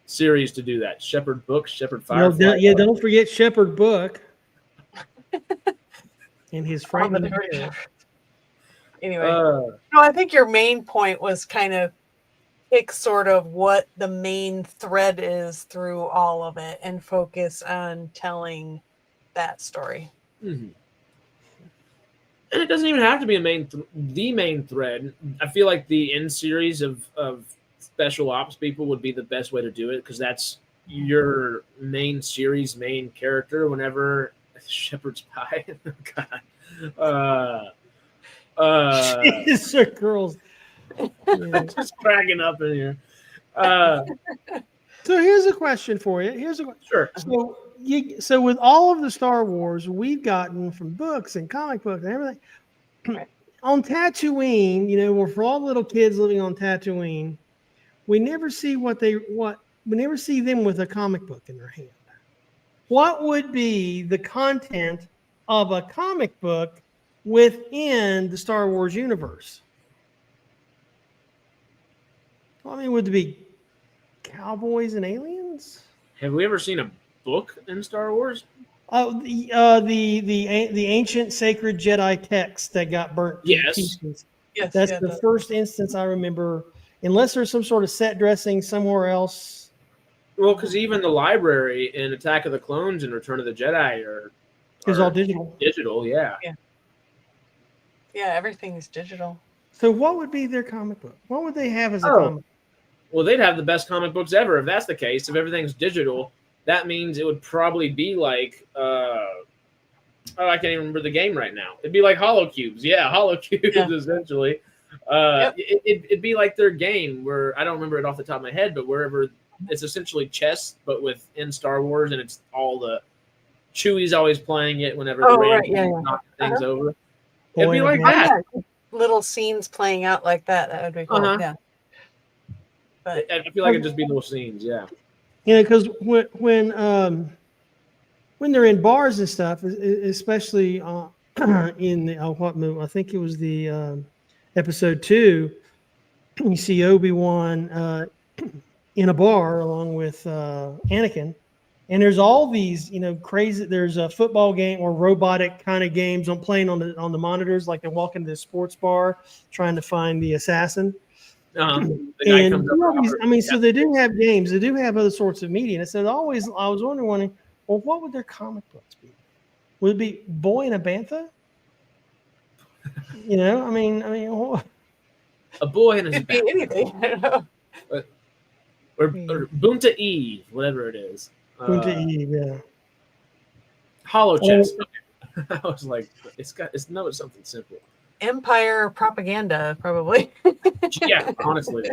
series to do that. Shepard Book, Shepard Firefly.
Don't forget Shepard Book. And his frightening hair.
Anyway, no, I think your main point was kind of pick sort of what the main thread is through all of it and focus on telling that story.
Mm-hmm. And it doesn't even have to be the main thread. I feel like the end series of special ops people would be the best way to do it, because that's your main series, main character. Whenever Shepherd's Pie, God,
Jesus, girls,
just cracking up in here.
So here's a question for you.
Sure.
So with all of the Star Wars we've gotten from books and comic books and everything,
Right.
On Tatooine, we're for all the little kids living on Tatooine, we never see we never see them with a comic book in their hand. What would be the content of a comic book within the Star Wars universe? I mean, would it be cowboys and aliens?
Have we ever seen a book in Star Wars?
The ancient sacred Jedi text that got burnt to
Yes.
pieces.
Yes,
That's the first instance I remember, unless there's some sort of set dressing somewhere else.
Well, because even the library in Attack of the Clones and Return of the Jedi
It's all digital.
Digital, yeah.
Yeah, everything's digital.
So what would be their comic book? What would they have as a comic?
Well, they'd have the best comic books ever if that's the case. If everything's digital, that means it would probably be like I can't even remember the game right now. It'd be like Hollow Cubes. Yeah, Hollow Cubes, essentially. It'd be like their game where I don't remember it off the top of my head, but wherever it's essentially chess, but within Star Wars, and it's all the Chewie's always playing it whenever knocking things over. It'd be like that.
Little scenes playing out like that. That would be cool. Yeah. But
I feel like it'd just be little scenes. Yeah.
Because when they're in bars and stuff, especially in the what movie? I think it was the episode 2. You see Obi-Wan in a bar along with Anakin, and there's all these crazy. There's a football game or robotic kind of games playing on the monitors, like they're walking to the sports bar trying to find the assassin.
The guy comes up
so they do have games. They do have other sorts of media. And so I was wondering, well, what would their comic books be? Would it be Boy and a Bantha?
A boy and his
it'd be anything. I don't know.
Or Boonta Eve, whatever it is.
Boonta Eve, yeah.
Hollow chest. I was like, it's something simple.
Empire propaganda, probably.
Yeah, honestly.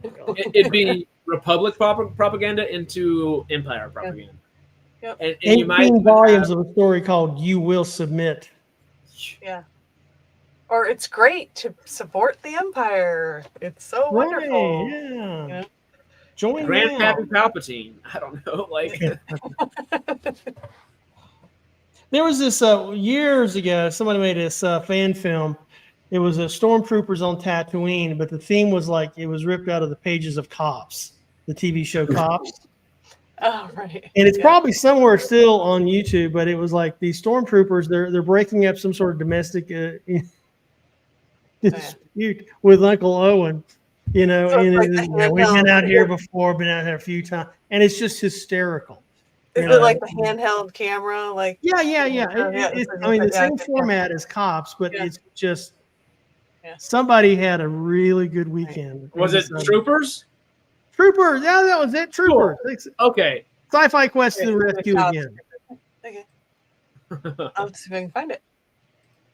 It'd be Republic propaganda into Empire propaganda.
Yep.
And
18
you might
volumes of a story called "You Will Submit."
Yeah. Or it's great to support the Empire. It's so wonderful.
Yeah. Join
Grandpappy Palpatine. I don't know, like.
There was this years ago. Somebody made this fan film. It was stormtroopers on Tatooine, but the theme was like it was ripped out of the pages of Cops, the TV show Cops.
Oh, right.
And it's probably somewhere still on YouTube, but it was like these stormtroopers. They're breaking up some sort of domestic dispute with Uncle Owen. So and we've been out here before, been out here a few times, and it's just hysterical.
Is it like the handheld camera? Like
yeah. The same format as Cops, but it's just somebody had a really good weekend.
Was it Troopers?
Troopers, yeah, that was it. Troopers.
Cool. Okay.
Sci-fi quest to the rescue again.
Okay. I'll see if I can find it.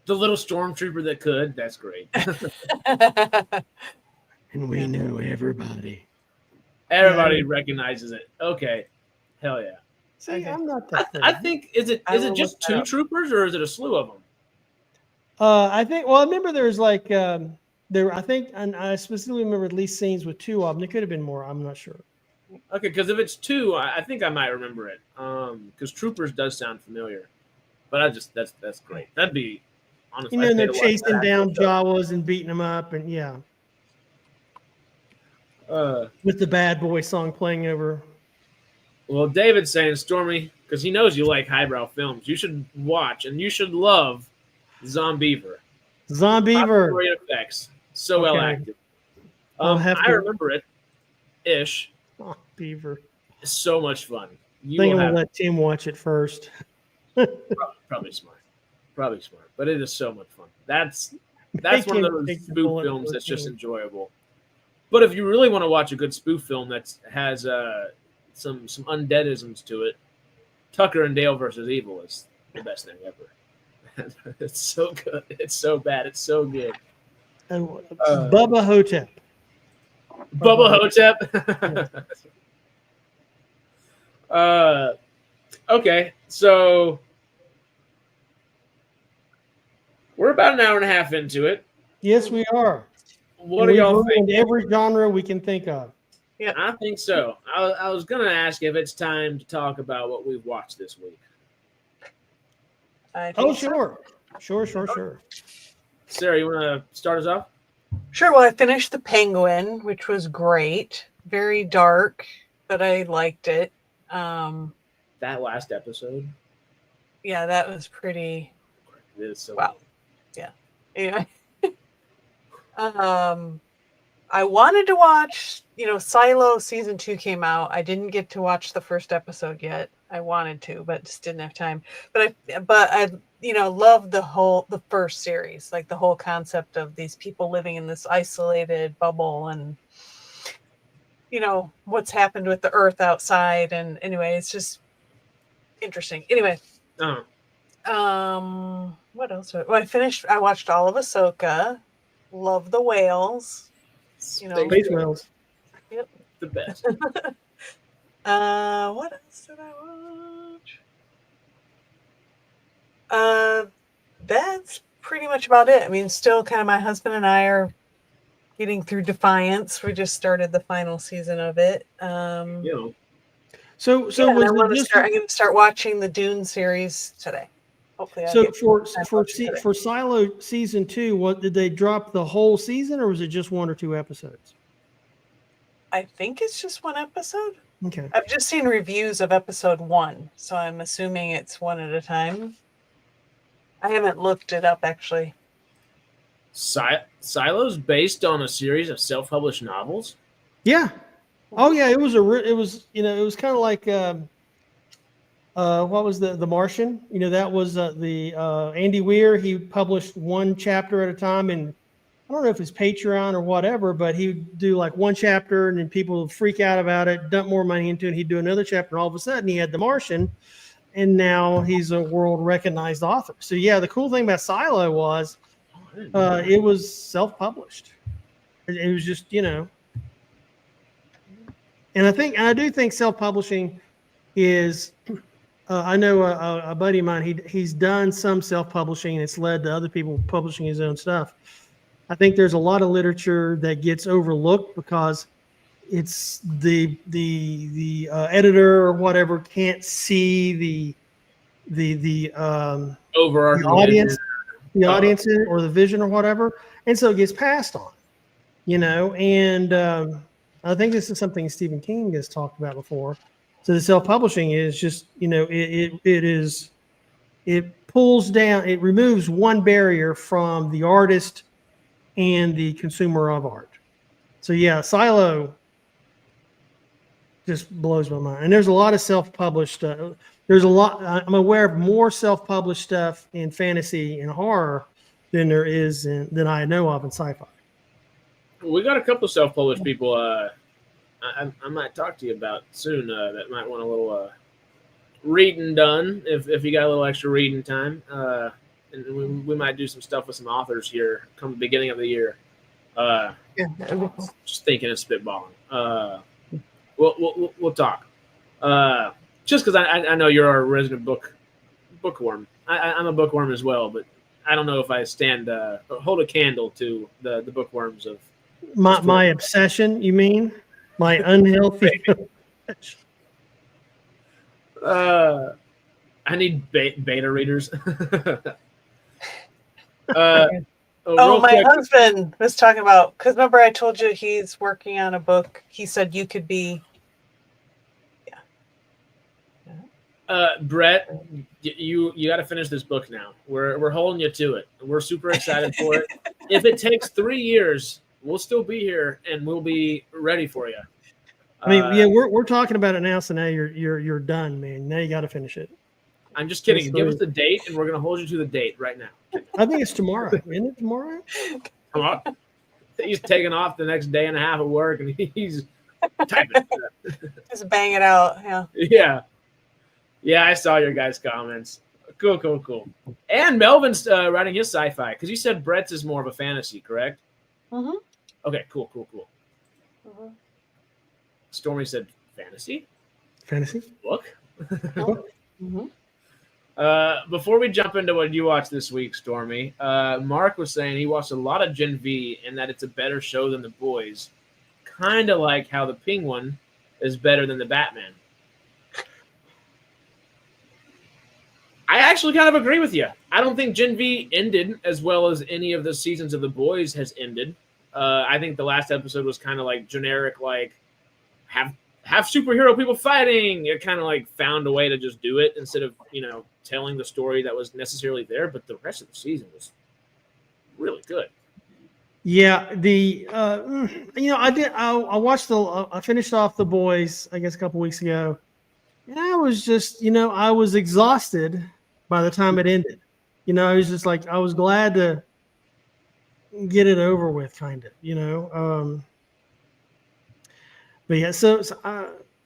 The little stormtrooper that could. That's great.
And we know everybody.
Everybody recognizes it. Okay. Hell yeah.
See, I'm not that.
I think is it just 2 troopers or is it a slew of them?
I think. Well, I remember there's like there. I think, and I specifically remember at least scenes with 2 of them. There could have been more. I'm not sure.
Okay, because if it's 2, I think I might remember it. Because troopers does sound familiar, but that's great. That'd be honestly.
And they're chasing down Jawas and beating them up, and yeah. With the Bad Boy song playing over.
Well, David's saying, Stormy, because he knows you like highbrow films, you should watch and you should love Zombeaver.
Zombiever.
Great effects. So
Okay.
well acted.
I'll have
I
to-
remember it. Ish.
Oh, Beaver.
It's so much fun.
I
You
think I'm
will
gonna
have
let Tim watch it first.
probably smart. Probably smart. But it is so much fun. That's
Make
one of
him
those
take the
spoof
bullet
films
for
that's just
Tim.
enjoyable. But if you really want to watch a good spoof film that has some undeadisms to it, Tucker and Dale versus Evil is the best thing ever. It's so good. It's so bad. It's so good.
Bubba Hotep.
Bubba Hotep. Okay, so we're about an hour and a half into it.
Yes, we are.
What do y'all think?
Every genre we can think of.
Yeah, I think so. I was gonna ask if it's time to talk about what we've watched this week.
I think
Sure. Sure.
Sarah, you want to start us off?
Sure. Well, I finished The Penguin, which was great. Very dark, but I liked it.
That last episode.
Yeah, that was pretty.
It is so
Wow. Anyway, I wanted to watch. Silo season 2 came out. I didn't get to watch the first episode yet. I wanted to, but just didn't have time. But I loved the first series, like the whole concept of these people living in this isolated bubble, and what's happened with the earth outside. And anyway, it's just interesting. Anyway, what else? Well, I watched all of Ahsoka. Love the whales.
Space whales.
Yep.
The best.
What else did I watch? That's pretty much about it. I mean, still kind of my husband and I are getting through Defiance. We just started the final season of it.
So
yeah,
was
I'm
it
going
just
to start watching the Dune series today. Hopefully,
for Silo season 2, what did they drop the whole season, or was it just 1 or 2 episodes?
I think it's just 1 episode.
Okay.
I've just seen reviews of episode 1, so I'm assuming it's 1 at a time. I haven't looked it up actually.
Silo's based on a series of self-published novels.
Yeah. Oh yeah, it was kind of like what was the Martian? That was the Andy Weir. He published 1 chapter at a time, and I don't know if it's Patreon or whatever, but he'd do like 1 chapter, and then people would freak out about it, dump more money into it. He'd do another chapter, and all of a sudden he had the Martian, and now he's a world-recognized author. So yeah, the cool thing about Silo was it was self-published. It was just and I do think self-publishing is. I know a buddy of mine. He's done some self-publishing, and it's led to other people publishing his own stuff. I think there's a lot of literature that gets overlooked because it's the editor or whatever can't see the
Overarching
audience, audience or the vision or whatever, and so it gets passed on. And I think this is something Stephen King has talked about before. So the self-publishing is just, it pulls down, it removes one barrier from the artist and the consumer of art. So yeah, Silo just blows my mind. And there's a lot of self-published stuff. I'm aware of more self-published stuff in fantasy and horror than there is than I know of in sci-fi.
We got a couple of self-published people I might talk to you about soon that might want a little reading done if you got a little extra reading time. And we might do some stuff with some authors here come the beginning of the year. Just thinking and spitballing. We'll talk. Just because I know you're our resident bookworm. I'm a bookworm as well, but I don't know if I hold a candle to the bookworms of
my obsession. You mean? My unhealthy.
I need beta readers.
My husband was talking about, because remember I told you he's working on a book. He said you could be.
Brett, you got to finish this book now. We're holding you to it. We're super excited for it. If it takes 3 years, we'll still be here and we'll be ready for you.
I mean, yeah, we're talking about it now, so now you're done, man. Now you got to finish it.
I'm just kidding. Give us the date, and we're gonna hold you to the date right now.
I think it's tomorrow. Isn't it tomorrow?
Come on. He's taking off the next day and a half of work, and he's typing.
Just bang it out. Yeah.
Yeah. Yeah, I saw your guys' comments. Cool. And Melvin's writing his sci-fi because you said Brett's is more of a fantasy, correct?
Mm-hmm.
Okay, cool.
Mm-hmm.
Stormy said fantasy book.
Mm-hmm.
Before we jump into what you watched this week, Stormy, Mark was saying he watched a lot of Gen V and that it's a better show than The Boys. Kind of like how The Penguin is better than The Batman. I actually kind of agree with you. I don't think Gen V ended as well as any of the seasons of The Boys has ended. I think the last episode was kind of like generic, like have superhero people fighting. It kind of like found a way to just do it instead of, telling the story that was necessarily there. But the rest of the season was really good.
Yeah, I watched I finished off The Boys, I guess, a couple weeks ago. And I was just, I was exhausted by the time it ended. I was just like, I was glad to get it over with, kind of, But yeah, so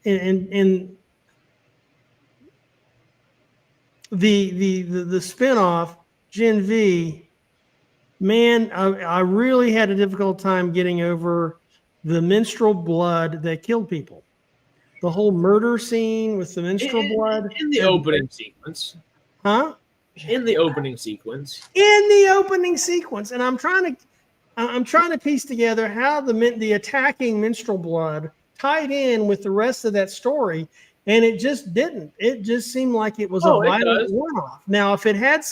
and the spinoff Gen V, man, I really had a difficult time getting over the menstrual blood that killed people. The whole murder scene with the menstrual blood
in the opening sequence,
huh?
In the opening sequence,
and I'm trying to piece together how the attacking menstrual blood tied in with the rest of that story, and it just didn't. It just seemed like it was a violent one-off. Now, if it had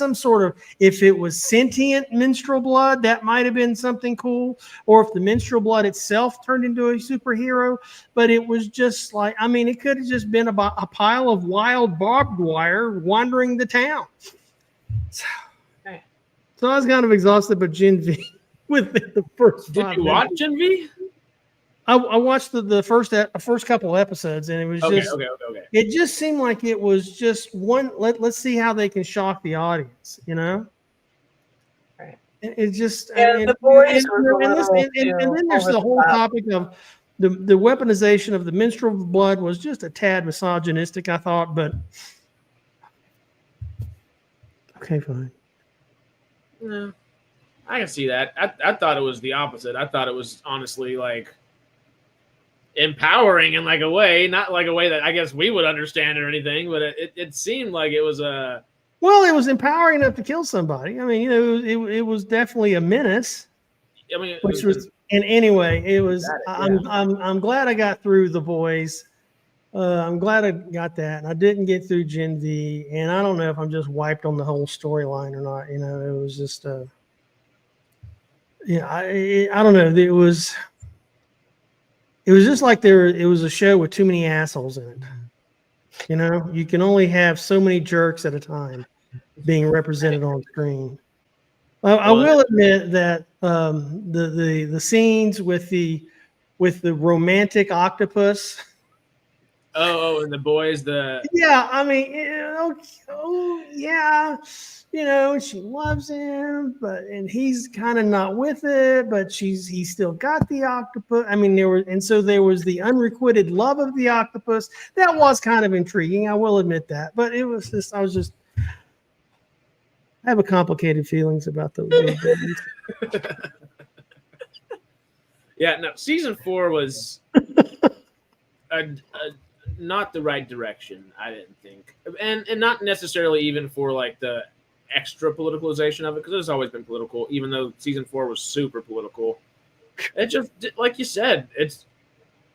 if it was sentient menstrual blood, that might have been something cool, or if the menstrual blood itself turned into a superhero. But it was just like, it could have just been about a pile of wild barbed wire wandering the town. So I was kind of exhausted, but Gen V with the first.
Did you watch Gen V?
I watched the first couple episodes, and it was
okay.
It just seemed like it was just one. Let's see how they can shock the audience,
Right.
It just
The Boys
and then there's the whole topic of the weaponization of the menstrual blood was just a tad misogynistic, I thought, but okay, fine.
Yeah, I can see that. I thought it was the opposite. I thought it was honestly like empowering in like a way, not like a way that I guess we would understand or anything, but it seemed like it was a.
Well, it was empowering enough to kill somebody. It was definitely a menace. And anyway, it was. I'm glad I got through The Boys. I'm glad I got that, and I didn't get through Gen V. And I don't know if I'm just wiped on the whole storyline or not. It was just. I don't know. It was just like it was a show with too many assholes in it. You can only have so many jerks at a time being represented on screen. I will admit that the scenes with the romantic octopus.
Oh, and The Boys,
yeah, yeah. She loves him, and he's kind of not with it, but he still got the octopus. There was the unrequited love of the octopus. That was kind of intriguing, I will admit that. But it was just, I have complicated feelings about those.
Yeah, no, season 4 was not the right direction, I didn't think, and not necessarily even for like the extra politicalization of it, because it's always been political, even though season 4 was super political. It just, like you said, it's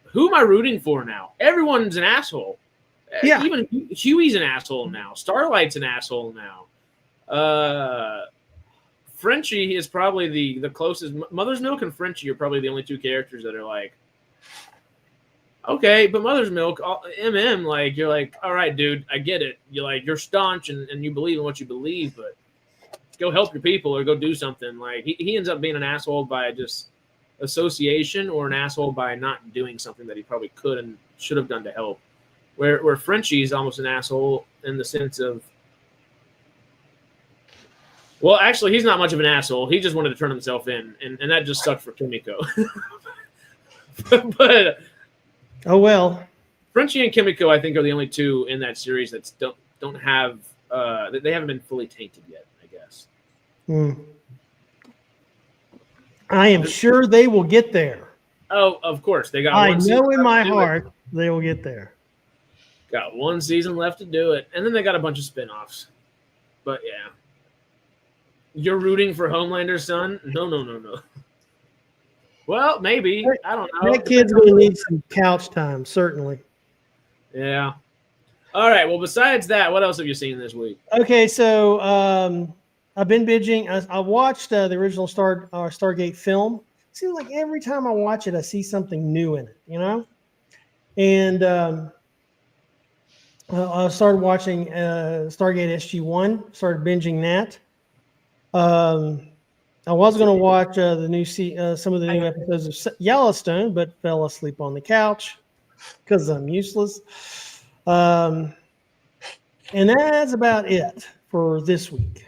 who am I rooting for now? Everyone's an asshole.
Yeah.
Even Huey's an asshole now. Starlight's an asshole now. Frenchie is probably the closest. Mother's Milk and Frenchie are probably the only two characters that are like, Okay, but Mother's Milk, like you're like, all right, dude, I get it. You're staunch and you believe in what you believe, but go help your people or go do something. Like he ends up being an asshole by just association or an asshole by not doing something that he probably could and should have done to help. Where Frenchie is almost an asshole in the sense of, well, actually, he's not much of an asshole. He just wanted to turn himself in, and that just sucked for Kimiko. But
oh well.
Frenchie and Kimiko, I think, are the only two in that series that don't have they haven't been fully tainted yet, I guess.
I am sure they will get there.
Oh, of course. They got
I
one
know in my
season
heart they will get there.
Got one season left to do it. And then they got a bunch of spinoffs. But yeah. You're rooting for Homelander's son? No. Well, maybe. I don't know.
That kid's going to need some couch time, certainly.
Yeah. All right. Well, besides that, what else have you seen this week?
Okay, so I've been binging. I watched the original Stargate film. It seems like every time I watch it, I see something new in it, you know? And I started watching Stargate SG-1, started binging that. I was going to watch some of the new episodes of Yellowstone, but fell asleep on the couch because I'm useless. And that's about it for this week.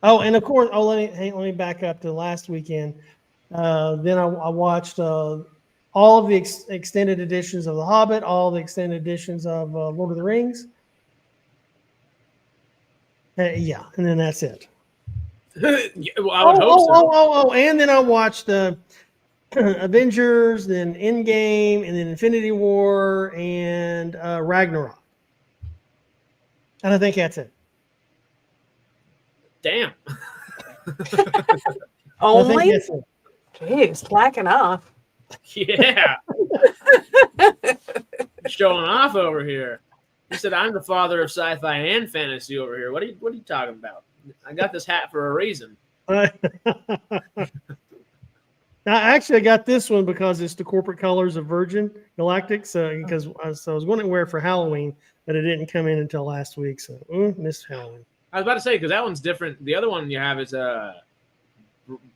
Oh, and of course, let me back up to last weekend. Then I watched all of the extended editions of The Hobbit, all the extended editions of Lord of the Rings. Yeah, and then that's it.
Well, I would hope so.
And then I watched Avengers, then Endgame, and then Infinity War, and Ragnarok. And I think that's it.
Damn.
Only? Jeez, slacking off.
Yeah. Showing off over here. You said I'm the father of sci-fi and fantasy over here. What are you talking about? I got this hat for a reason.
I got this one because it's the corporate colors of Virgin Galactic. So because I was going to wear it for Halloween, but it didn't come in until last week. So missed Halloween.
I was about to say because that one's different. The other one you have is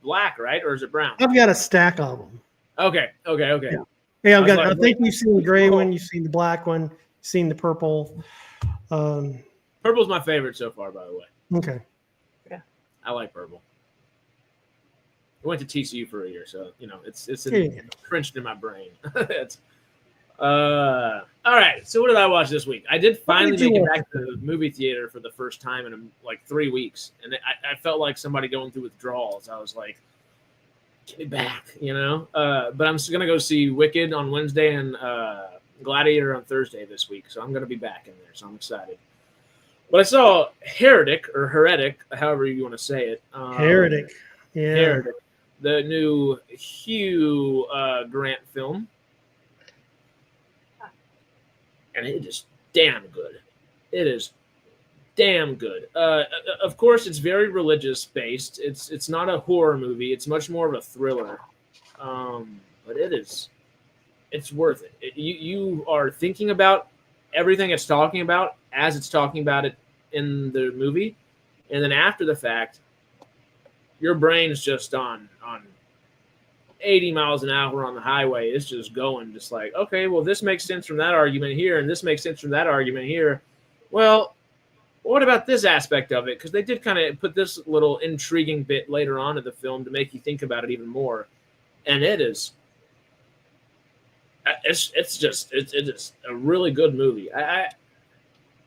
black, right, or is it brown?
I've got a stack of them.
Okay.
Yeah, I think you've seen the gray one, you've seen the black one, you've seen the purple.
Purple's my favorite so far, by the way.
Okay.
I like purple. I went to TCU for a year, so it's entrenched in my brain. All right. So what did I watch this week? I did finally make it back to the movie theater for the first time in like 3 weeks, and I felt like somebody going through withdrawals. I was like, "Get me back," But I'm gonna go see Wicked on Wednesday and Gladiator on Thursday this week, so I'm gonna be back in there. So I'm excited. But I saw Heretic, however you want to say it.
Heretic. Yeah.
Heretic, the new Hugh Grant film. And it is damn good. It is damn good. Of course, it's very religious based. It's not a horror movie. It's much more of a thriller. But it's worth it. You are thinking about everything it's talking about as it's talking about it in the movie, and then after the fact, your brain's just on 80 miles an hour on the highway. It's just going, just like, okay, well, this makes sense from that argument here, and this makes sense from that argument here. Well, what about this aspect of it? Because they did kind of put this little intriguing bit later on in the film to make you think about it even more, and it's just a really good movie.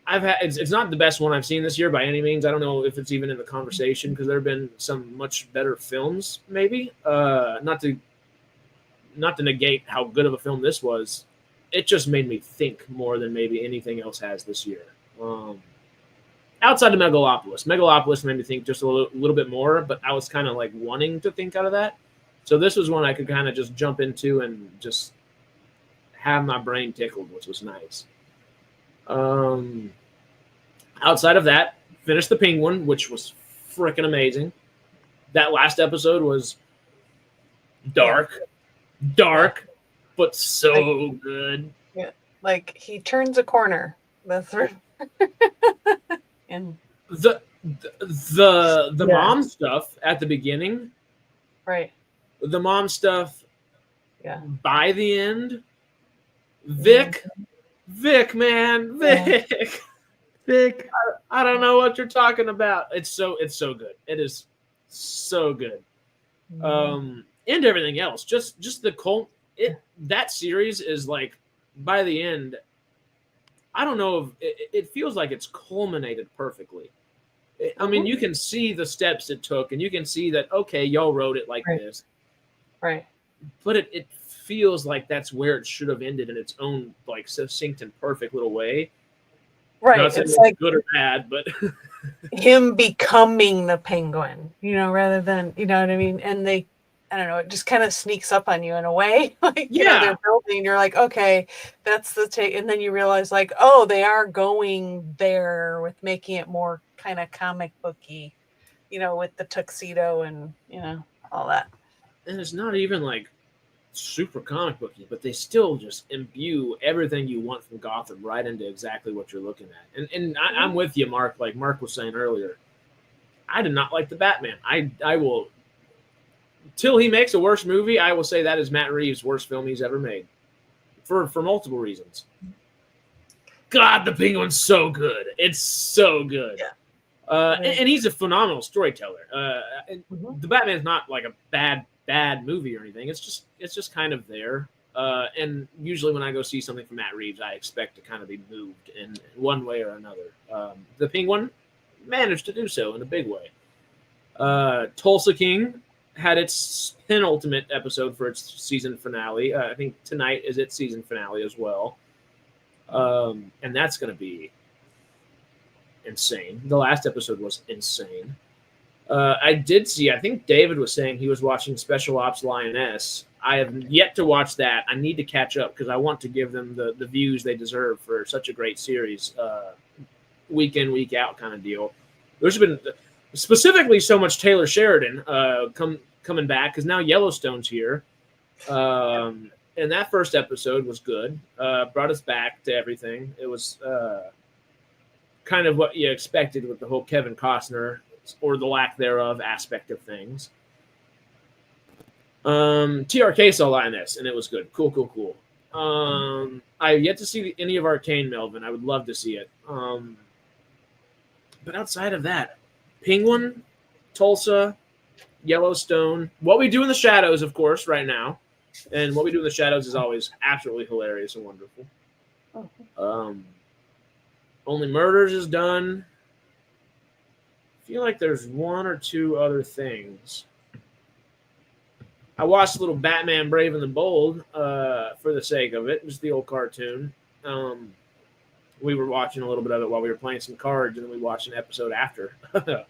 It's not the best one I've seen this year by any means. I don't know if it's even in the conversation because there have been some much better films, maybe. Not to negate how good of a film this was. It just made me think more than maybe anything else has this year. Outside of Megalopolis made me think just a little bit more, but I was kind of like wanting to think out of that. So this was one I could kind of just jump into and just have my brain tickled, which was nice. Outside of that, finished The Penguin, which was freaking amazing. That last episode was dark. but so good.
Yeah, like he turns a corner. That's right. And
The mom stuff at the beginning,
right.
the mom stuff
Yeah.
by the end, Vic, man, Vic.
Vic.
I don't know what you're talking about. It's so good. It is so good. And everything else. Just the that series is like, by the end, I don't know if it feels like it's culminated perfectly. I mean, you can see the steps it took, and you can see that, okay, y'all wrote it like this.
Right.
But it feels like that's where it should have ended in its own, like, succinct and perfect little way.
Right.
Not saying
it's like
good or bad, but
him becoming the Penguin, rather than, you know what I mean? And I don't know, it just kind of sneaks up on you in a way. Like, they're building, you're like, okay, that's the take. And then you realize, like, oh, they are going there with making it more kind of comic booky, with the tuxedo and, all that.
And it's not even like super comic booky, but they still just imbue everything you want from Gotham right into exactly what you're looking at. And I'm with you, Mark. Like Mark was saying earlier, I did not like the Batman. I will, till he makes a worse movie, I will say that is Matt Reeves' worst film he's ever made, for multiple reasons. God, the Penguin's so good. It's so good.
Yeah.
And he's a phenomenal storyteller. The Batman's not like a bad movie or anything. It's just kind of there. And usually when I go see something from Matt Reeves, I expect to kind of be moved in one way or another. The Penguin managed to do so in a big way. Tulsa King had its penultimate episode for its season finale. I think tonight is its season finale as well. And that's going to be insane. The last episode was insane. I think David was saying he was watching Special Ops Lioness. I have yet to watch that. I need to catch up because I want to give them the views they deserve for such a great series, week in, week out kind of deal. There's been specifically so much Taylor Sheridan coming back because now Yellowstone's here. And that first episode was good. Brought us back to everything. It was kind of what you expected with the whole Kevin Costner, or the lack thereof, aspect of things. TRK saw Lioness, and it was good. Cool. I have yet to see any of Arcane, Melvin. I would love to see it. But outside of that, Penguin, Tulsa, Yellowstone, What We Do in the Shadows, of course, right now. And What We Do in the Shadows is always absolutely hilarious and wonderful. Only Murders is done. I feel like there's one or two other things. I watched a little Batman Brave and the Bold for the sake of it. Just the old cartoon. We were watching a little bit of it while we were playing some cards, and then we watched an episode after. I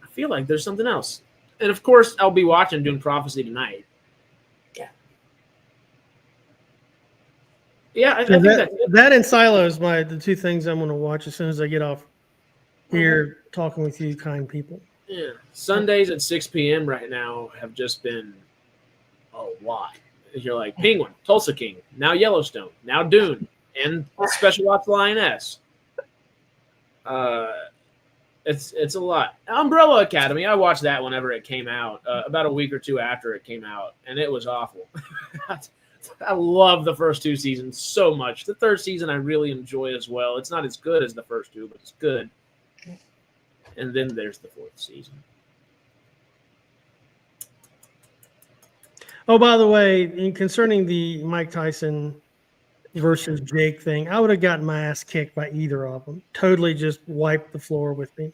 feel like there's something else. And, of course, I'll be watching Dune Prophecy tonight. Yeah, I think
that and Silo is the two things I'm going to watch as soon as I get off here talking with you kind people.
Yeah, Sundays at 6 p.m. right now have just been a lot. You're like Penguin, Tulsa King, now Yellowstone, now Dune, and Special Ops Lioness. It's a lot. Umbrella Academy, I watched that whenever it came out, about a week or two after it came out, and it was awful. I love the first two seasons so much. The third season I really enjoy as well. It's not as good as the first two, but it's good. And then there's the fourth season.
Oh, by the way, concerning the Mike Tyson versus Jake thing, I would have gotten my ass kicked by either of them. Totally just wiped the floor with me.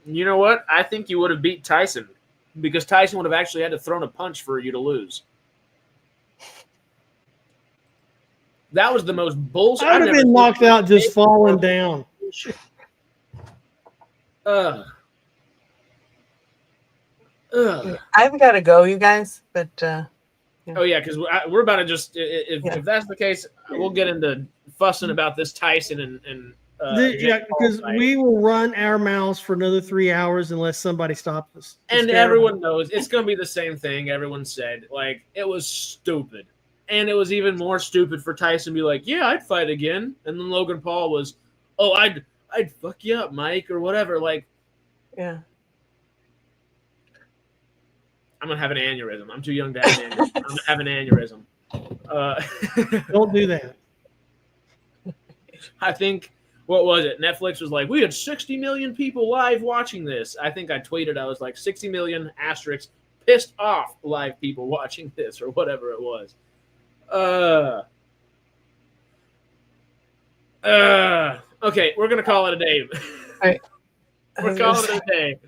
You know what? I think you would have beat Tyson because Tyson would have actually had to throw a punch for you to lose. That was the most bullshit.
I would have been knocked out just falling down.
I've got to go, you guys. But
yeah. Oh yeah, because we're about to just if that's the case, we'll get into fussing about this Tyson and
Because we will run our mouths for another 3 hours unless somebody stops us.
And everyone knows it's going to be the same thing. Everyone said, like, it was stupid. And it was even more stupid for Tyson to be like, yeah, I'd fight again. And then Logan Paul was, oh, I'd fuck you up, Mike, or whatever. Like,
yeah.
I'm going to have an aneurysm. I'm too young to have an aneurysm. I'm going to have an aneurysm.
Don't do that.
I think, what was it? Netflix was like, we had 60 million people live watching this. I think I tweeted, I was like, 60 million asterisks pissed off live people watching this or whatever it was. Okay, we're going to call it a day.
All right.
We're calling it a day.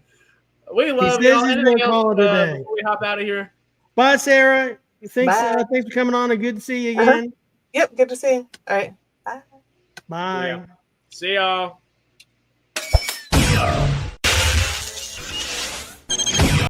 We love
He says
y'all.
he's
Anything
gonna call
else
it a day.
before we hop out of here?
Bye, Sarah. Thanks
Bye.
for coming on and good to see you again.
Yep, good to see you. All right. Bye.
Bye.
Yeah. See y'all.